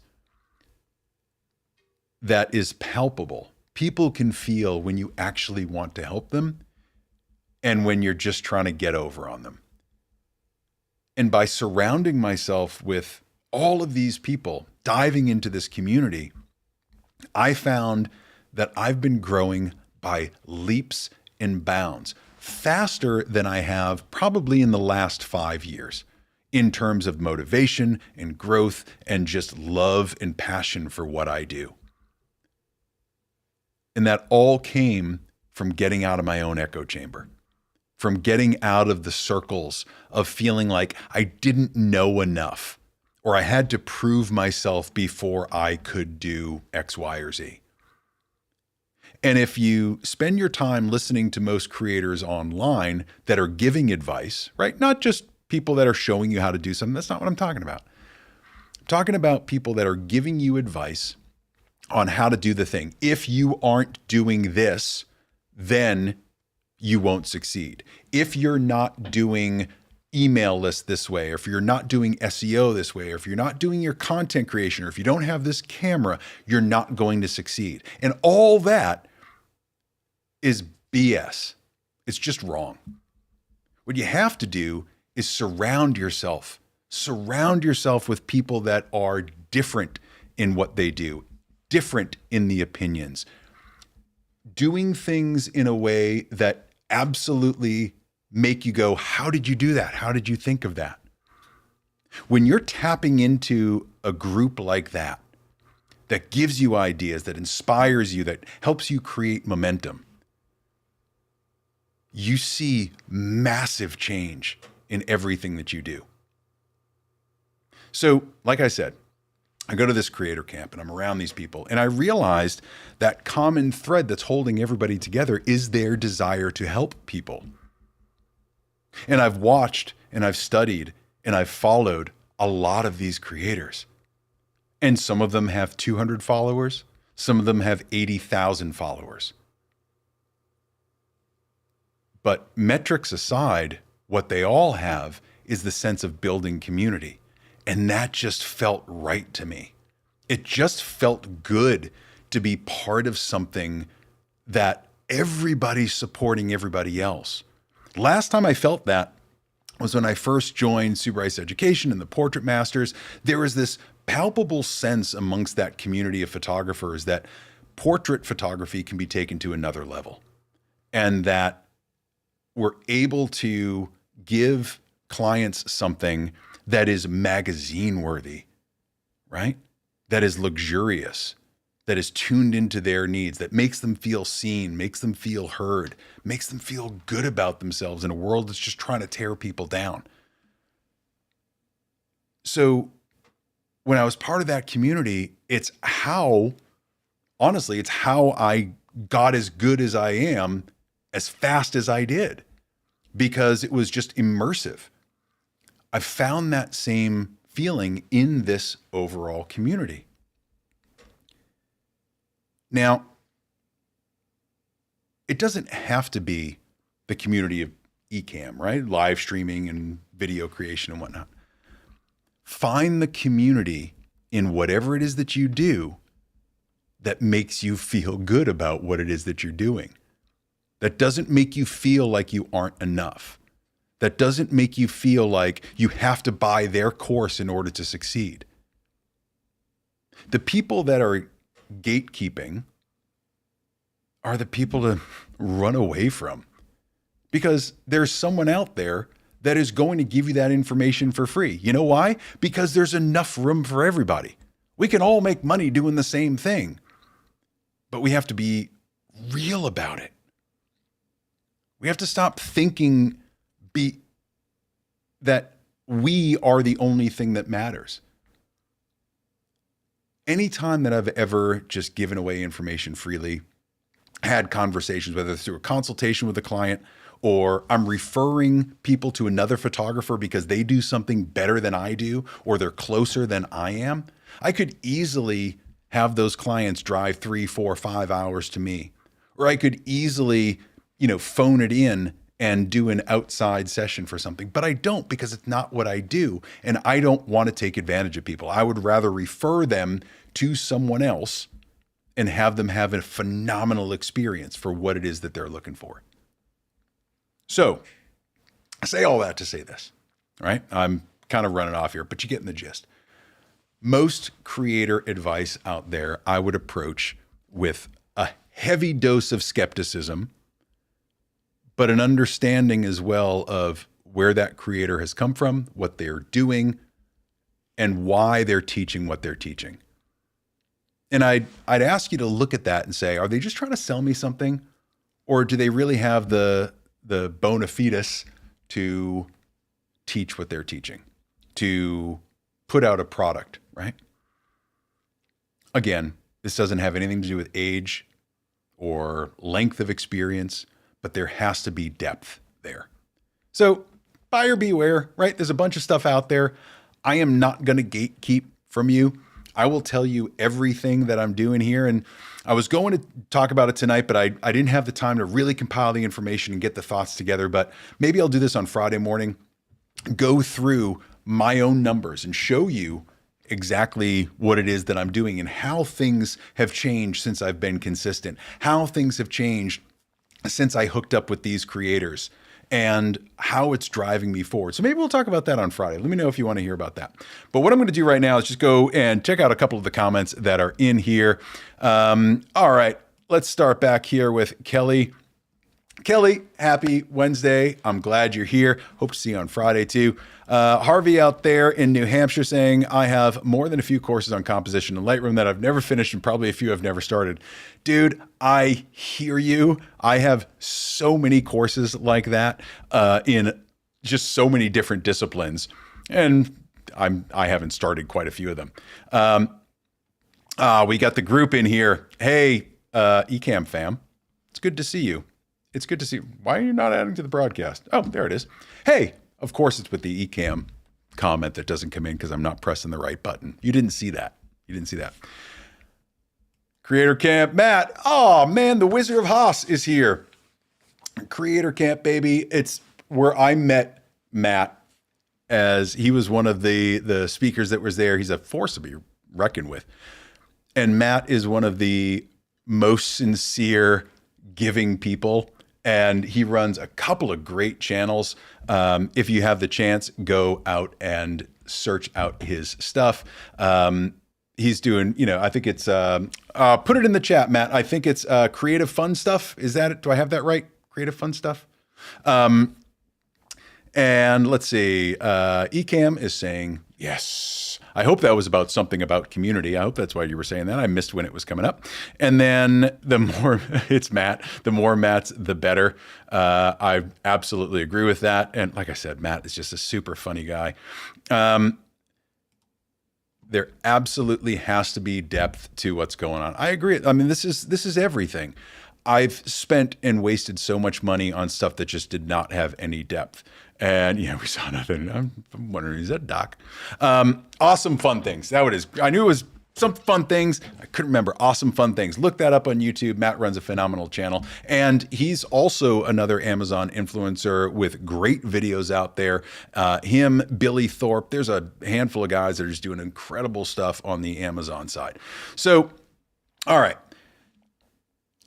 that is palpable. People can feel when you actually want to help them and when you're just trying to get over on them. And by surrounding myself with all of these people, diving into this community, I found that I've been growing by leaps and bounds, faster than I have probably in the last 5 years, in terms of motivation and growth and just love and passion for what I do. And that all came from getting out of my own echo chamber, from getting out of the circles of feeling like I didn't know enough, or I had to prove myself before I could do X, Y, or Z. And if you spend your time listening to most creators online that are giving advice, right? Not just people that are showing you how to do something. That's not what I'm talking about. I'm talking about people that are giving you advice on how to do the thing. If you aren't doing this, then you won't succeed. If you're not doing email lists this way, or if you're not doing SEO this way, or if you're not doing your content creation, or if you don't have this camera, you're not going to succeed. And all that is BS. It's just wrong. What you have to do is surround yourself with people that are different in what they do, different in the opinions, doing things in a way that absolutely make you go, how did you do that? How did you think of that? When you're tapping into a group like that, that gives you ideas, that inspires you, that helps you create momentum, you see massive change in everything that you do. So, like I said, I go to this creator camp and I'm around these people, and I realized that common thread that's holding everybody together is their desire to help people. And I've watched and I've studied and I've followed a lot of these creators. And some of them have 200 followers. Some of them have 80,000 followers. But metrics aside, what they all have is the sense of building community. And that just felt right to me. It just felt good to be part of something that everybody's supporting everybody else. Last time I felt that was when I first joined Super Ice Education and the Portrait Masters. There was this palpable sense amongst that community of photographers that portrait photography can be taken to another level, and that we're able to give clients something that is magazine worthy, right? That is luxurious, that is tuned into their needs, that makes them feel seen, makes them feel heard, makes them feel good about themselves in a world that's just trying to tear people down. So when I was part of that community, honestly, it's how I got as good as I am as fast as I did, because it was just immersive. I found that same feeling in this overall community. Now, it doesn't have to be the community of Ecamm, right? Live streaming and video creation and whatnot. Find the community in whatever it is that you do that makes you feel good about what it is that you're doing. That doesn't make you feel like you aren't enough. That doesn't make you feel like you have to buy their course in order to succeed. The people that are gatekeeping are the people to run away from, because there's someone out there that is going to give you that information for free. You know why? Because there's enough room for everybody. We can all make money doing the same thing, but we have to be real about it. We have to stop thinking that we are the only thing that matters. Anytime that I've ever just given away information freely, had conversations, whether it's through a consultation with a client or I'm referring people to another photographer because they do something better than I do or they're closer than I am, I could easily have those clients drive 3, 4, 5 hours to me. Or I could easily, phone it in and do an outside session for something, but I don't, because it's not what I do. And I don't want to take advantage of people. I would rather refer them to someone else and have them have a phenomenal experience for what it is that they're looking for. So I say all that to say this, right? I'm kind of running off here, but you get in the gist. Most creator advice out there, I would approach with a heavy dose of skepticism, but an understanding as well of where that creator has come from, what they're doing, and why they're teaching what they're teaching. And I'd ask you to look at that and say, are they just trying to sell me something? Or do they really have the bona fides to teach what they're teaching, to put out a product, right? Again, this doesn't have anything to do with age or length of experience, but there has to be depth there. So buyer beware, right? There's a bunch of stuff out there. I am not going to gatekeep from you. I will tell you everything that I'm doing here. And I was going to talk about it tonight, but I didn't have the time to really compile the information and get the thoughts together. But maybe I'll do this on Friday morning, go through my own numbers and show you exactly what it is that I'm doing and how things have changed since I've been consistent, how things have changed since I hooked up with these creators, and how it's driving me forward. So maybe we'll talk about that on Friday. Let me know if you want to hear about that. But what I'm going to do right now is just go and check out a couple of the comments that are in here. All right, let's start back here with Kelly. Kelly, happy Wednesday. I'm glad you're here. Hope to see you on Friday too. Harvey out there in New Hampshire saying, I have more than a few courses on composition in Lightroom that I've never finished and probably a few I've never started. Dude, I hear you. I have so many courses like that in just so many different disciplines. And I haven't started quite a few of them. We got the group in here. Hey, Ecamm fam. It's good to see you. It's good to see. Why are you not adding to the broadcast? Oh, there it is. Hey, of course it's with the Ecamm comment that doesn't come in because I'm not pressing the right button. You didn't see that. You didn't see that. Creator Camp, Matt. Oh man, the Wizard of Haas is here. Creator Camp, baby. It's where I met Matt, as he was one of the speakers that was there. He's a force to be reckoned with. And Matt is one of the most sincere, giving people. And he runs a couple of great channels. If you have the chance, go out and search out his stuff. He's doing, I think it's, put it in the chat, Matt. I think it's creative fun stuff. Is that it? Do I have that right? Creative fun stuff? And let's see, Ecamm is saying, yes. I hope that was about something about community. I hope that's why you were saying that. I missed when it was coming up. And then the more it's Matt, the more Matt's, the better. I absolutely agree with that. And like I said, Matt is just a super funny guy. There absolutely has to be depth to what's going on. I agree. I mean, this is everything. I've spent and wasted so much money on stuff that just did not have any depth. And yeah, we saw nothing. I'm wondering, is that Doc? Awesome Fun Things. That what it is. I knew it was some fun things. I couldn't remember. Awesome Fun Things. Look that up on YouTube. Matt runs a phenomenal channel. And he's also another Amazon influencer with great videos out there. Him, Billy Thorpe. There's a handful of guys that are just doing incredible stuff on the Amazon side. So, all right.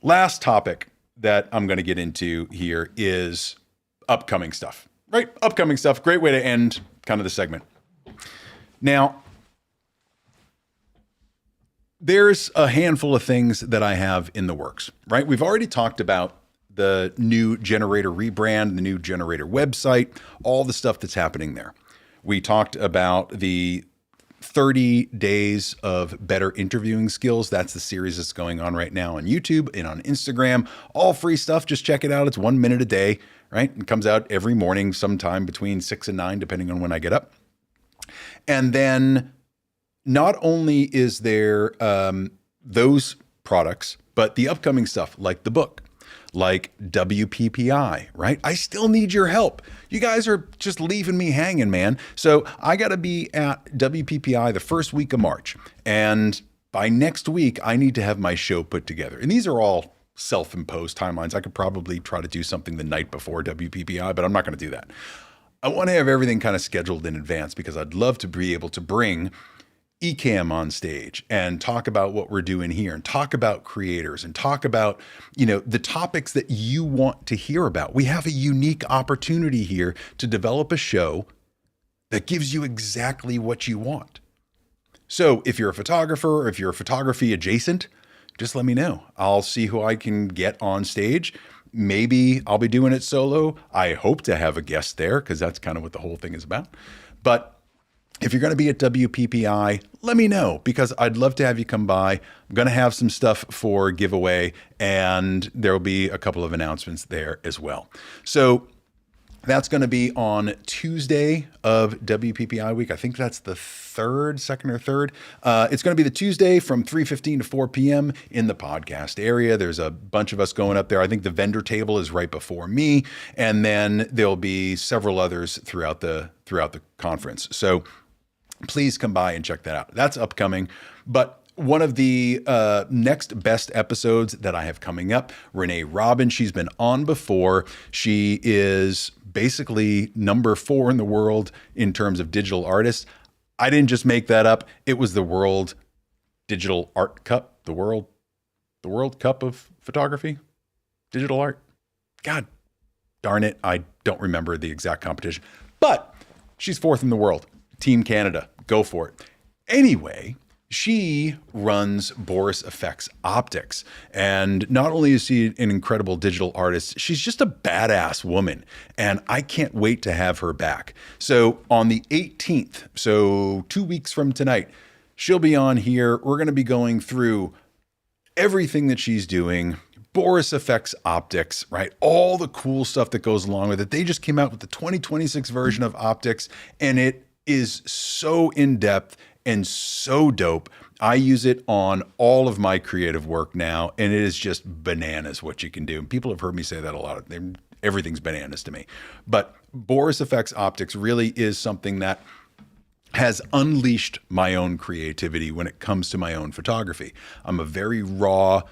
Last topic that I'm going to get into here is upcoming stuff, right? Upcoming stuff. Great way to end kind of the segment. Now, there's a handful of things that I have in the works, right? We've already talked about the new generator rebrand, the new generator website, all the stuff that's happening there. We talked about the 30 days of better interviewing skills. That's the series that's going on right now on YouTube and on Instagram. All free stuff. Just check it out. It's 1 minute a day, right? It comes out every morning, sometime between 6 and 9, depending on when I get up. And then not only is there those products, but the upcoming stuff like the book, like WPPI, right? I still need your help. You guys are just leaving me hanging, man. So I got to be at WPPI the first week of March. And by next week, I need to have my show put together. And these are all self-imposed timelines. I could probably try to do something the night before WPPI, but I'm not going to do that. I want to have everything kind of scheduled in advance because I'd love to be able to bring Ecamm on stage and talk about what we're doing here and talk about creators and talk about, the topics that you want to hear about. We have a unique opportunity here to develop a show that gives you exactly what you want. So if you're a photographer or if you're photography adjacent, just let me know. I'll see who I can get on stage. Maybe I'll be doing it solo. I hope to have a guest there because that's kind of what the whole thing is about. But if you're going to be at WPPI, let me know because I'd love to have you come by. I'm going to have some stuff for giveaway and there will be a couple of announcements there as well. So that's going to be on Tuesday of WPPI week. I think that's the second or third. It's going to be the Tuesday from 3:15 to 4 p.m. in the podcast area. There's a bunch of us going up there. I think the vendor table is right before me. And then there'll be several others throughout the conference. So please come by and check that out. That's upcoming. But one of the next best episodes that I have coming up, Renee Robyn, she's been on before. She is basically number 4 in the world in terms of digital artists. I didn't just make that up. It was the World Digital Art Cup, the World Cup of Photography, digital art. God darn it. I don't remember the exact competition, but she's 4th in the world. Team Canada, go for it. Anyway, she runs Boris Effects Optics. And not only is she an incredible digital artist, she's just a badass woman. And I can't wait to have her back. So on the 18th, so 2 weeks from tonight, she'll be on here. We're going to be going through everything that she's doing, Boris Effects Optics, right? All the cool stuff that goes along with it. They just came out with the 2026 version of Optics, and it is so in-depth and so dope. I use it on all of my creative work now, and it is just bananas what you can do. And people have heard me say that a lot. Everything's bananas to me. But Boris Effects Optics really is something that has unleashed my own creativity when it comes to my own photography. I'm a very raw,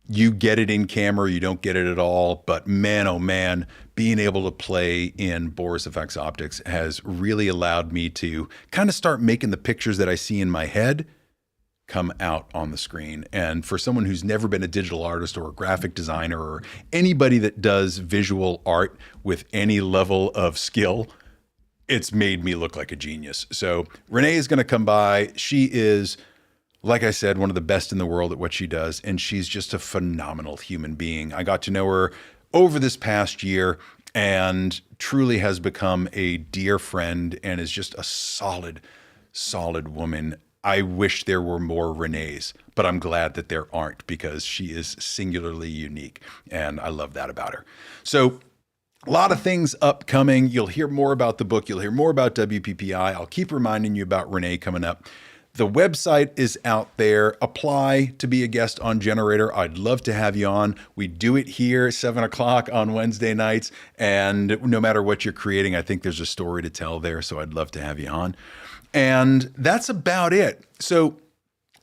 you get it in camera, you don't get it at all. But man, oh man, being able to play in Boris Effects Optics has really allowed me to kind of start making the pictures that I see in my head come out on the screen. And for someone who's never been a digital artist or a graphic designer or anybody that does visual art with any level of skill, it's made me look like a genius. So Renee is going to come by. She is, like I said, one of the best in the world at what she does. And she's just a phenomenal human being. I got to know her over this past year and truly has become a dear friend and is just a solid, solid woman. I wish there were more Renees, but I'm glad that there aren't because she is singularly unique. And I love that about her. So a lot of things upcoming. You'll hear more about the book. You'll hear more about WPPI. I'll keep reminding you about Renee coming up. The website is out there. Apply to be a guest on Generator. I'd love to have you on. We do it here at 7 o'clock on Wednesday nights. And no matter what you're creating, I think there's a story to tell there. So I'd love to have you on. And that's about it. So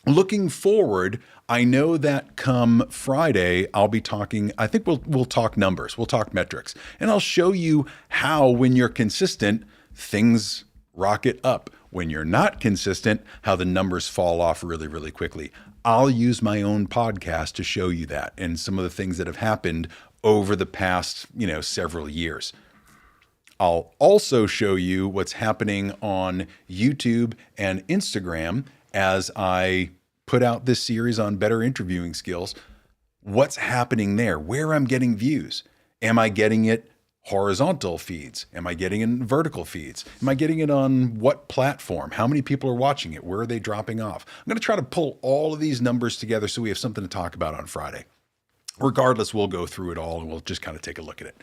looking forward, I know that come Friday, I'll be talking, I think we'll talk numbers, we'll talk metrics, and I'll show you how when you're consistent, things rocket up. When you're not consistent, how the numbers fall off really, really quickly. I'll use my own podcast to show you that and some of the things that have happened over the past, several years. I'll also show you what's happening on YouTube and Instagram as I put out this series on better interviewing skills. What's happening there? Where I'm getting views? Am I getting it horizontal feeds? Am I getting it in vertical feeds? Am I getting it on what platform? How many people are watching it? Where are they dropping off? I'm going to try to pull all of these numbers together so we have something to talk about on Friday. Regardless, we'll go through it all and we'll just kind of take a look at it.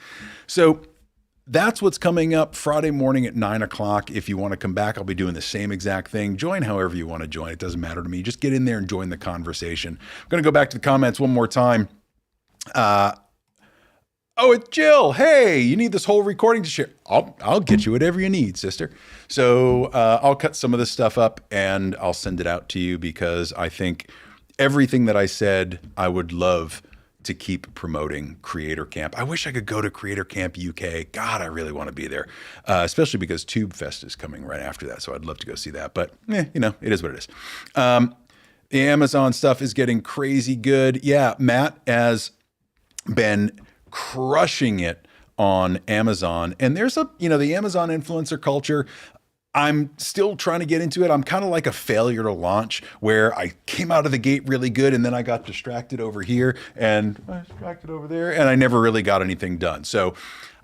So that's what's coming up Friday morning at 9 o'clock. If you want to come back, I'll be doing the same exact thing. Join however you want to join. It doesn't matter to me. Just get in there and join the conversation. I'm going to go back to the comments one more time. It's Jill. Hey, you need this whole recording to share. I'll get you whatever you need, sister. So I'll cut some of this stuff up and I'll send it out to you because I think everything that I said, I would love to keep promoting Creator Camp. I wish I could go to Creator Camp UK. God, I really want to be there, especially because Tube Fest is coming right after that. So I'd love to go see that, but it is what it is. The Amazon stuff is getting crazy good. Yeah, Matt has been crushing it on Amazon, and there's the Amazon influencer culture. I'm still trying to get into it. I'm kind of like a failure to launch where I came out of the gate really good and then I got distracted over here and distracted over there and I never really got anything done. So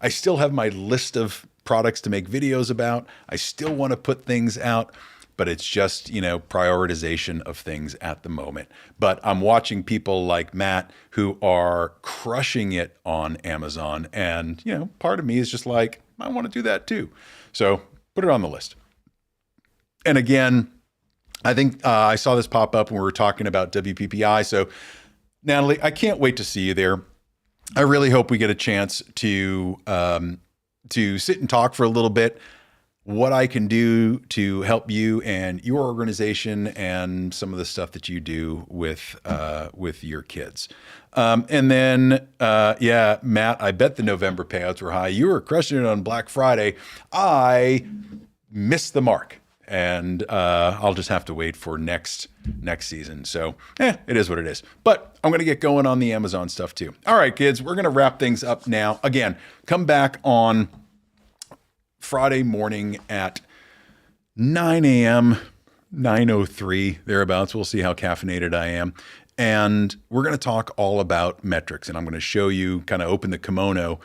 I still have my list of products to make videos about. I still want to put things out, but it's just, prioritization of things at the moment. But I'm watching people like Matt who are crushing it on Amazon. And, part of me is just like, I want to do that too. So put it on the list. And again, I think I saw this pop up when we were talking about WPPI. So Natalie, I can't wait to see you there. I really hope we get a chance to sit and talk for a little bit. What I can do to help you and your organization and some of the stuff that you do with your kids. And then, Matt, I bet the November payouts were high. You were crushing it on Black Friday. I missed the mark. And I'll just have to wait for next season. So it is what it is. But I'm going to get going on the Amazon stuff too. All right, kids, we're going to wrap things up now. Again, come back on Friday morning at 9 a.m., 9:03, thereabouts. We'll see how caffeinated I am. And we're going to talk all about metrics. And I'm going to show you, kind of open the kimono.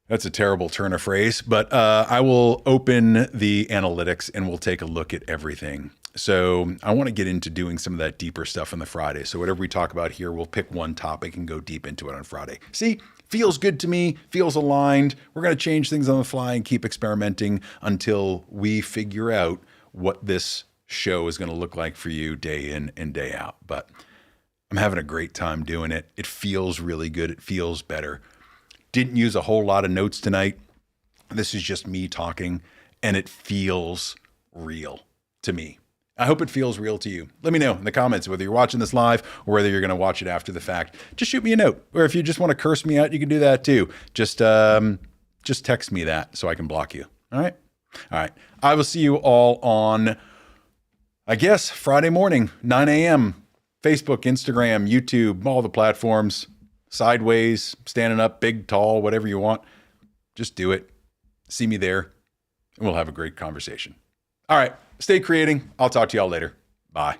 That's a terrible turn of phrase, but I will open the analytics and we'll take a look at everything. So I want to get into doing some of that deeper stuff on the Friday. So whatever we talk about here, we'll pick one topic and go deep into it on Friday. See, feels good to me, feels aligned. We're going to change things on the fly and keep experimenting until we figure out what this show is going to look like for you day in and day out. But I'm having a great time doing it. It feels really good. It feels better. Didn't use a whole lot of notes tonight. This is just me talking, and it feels real to me. I hope it feels real to you. Let me know in the comments whether you're watching this live or whether you're going to watch it after the fact. Just shoot me a note. Or if you just want to curse me out, you can do that too. Just text me that so I can block you. All right? All right. I will see you all on, I guess, Friday morning, 9 a.m. Facebook, Instagram, YouTube, all the platforms. Sideways, standing up, big, tall, whatever you want. Just do it. See me there, and we'll have a great conversation. All right, stay creating. I'll talk to y'all later. Bye.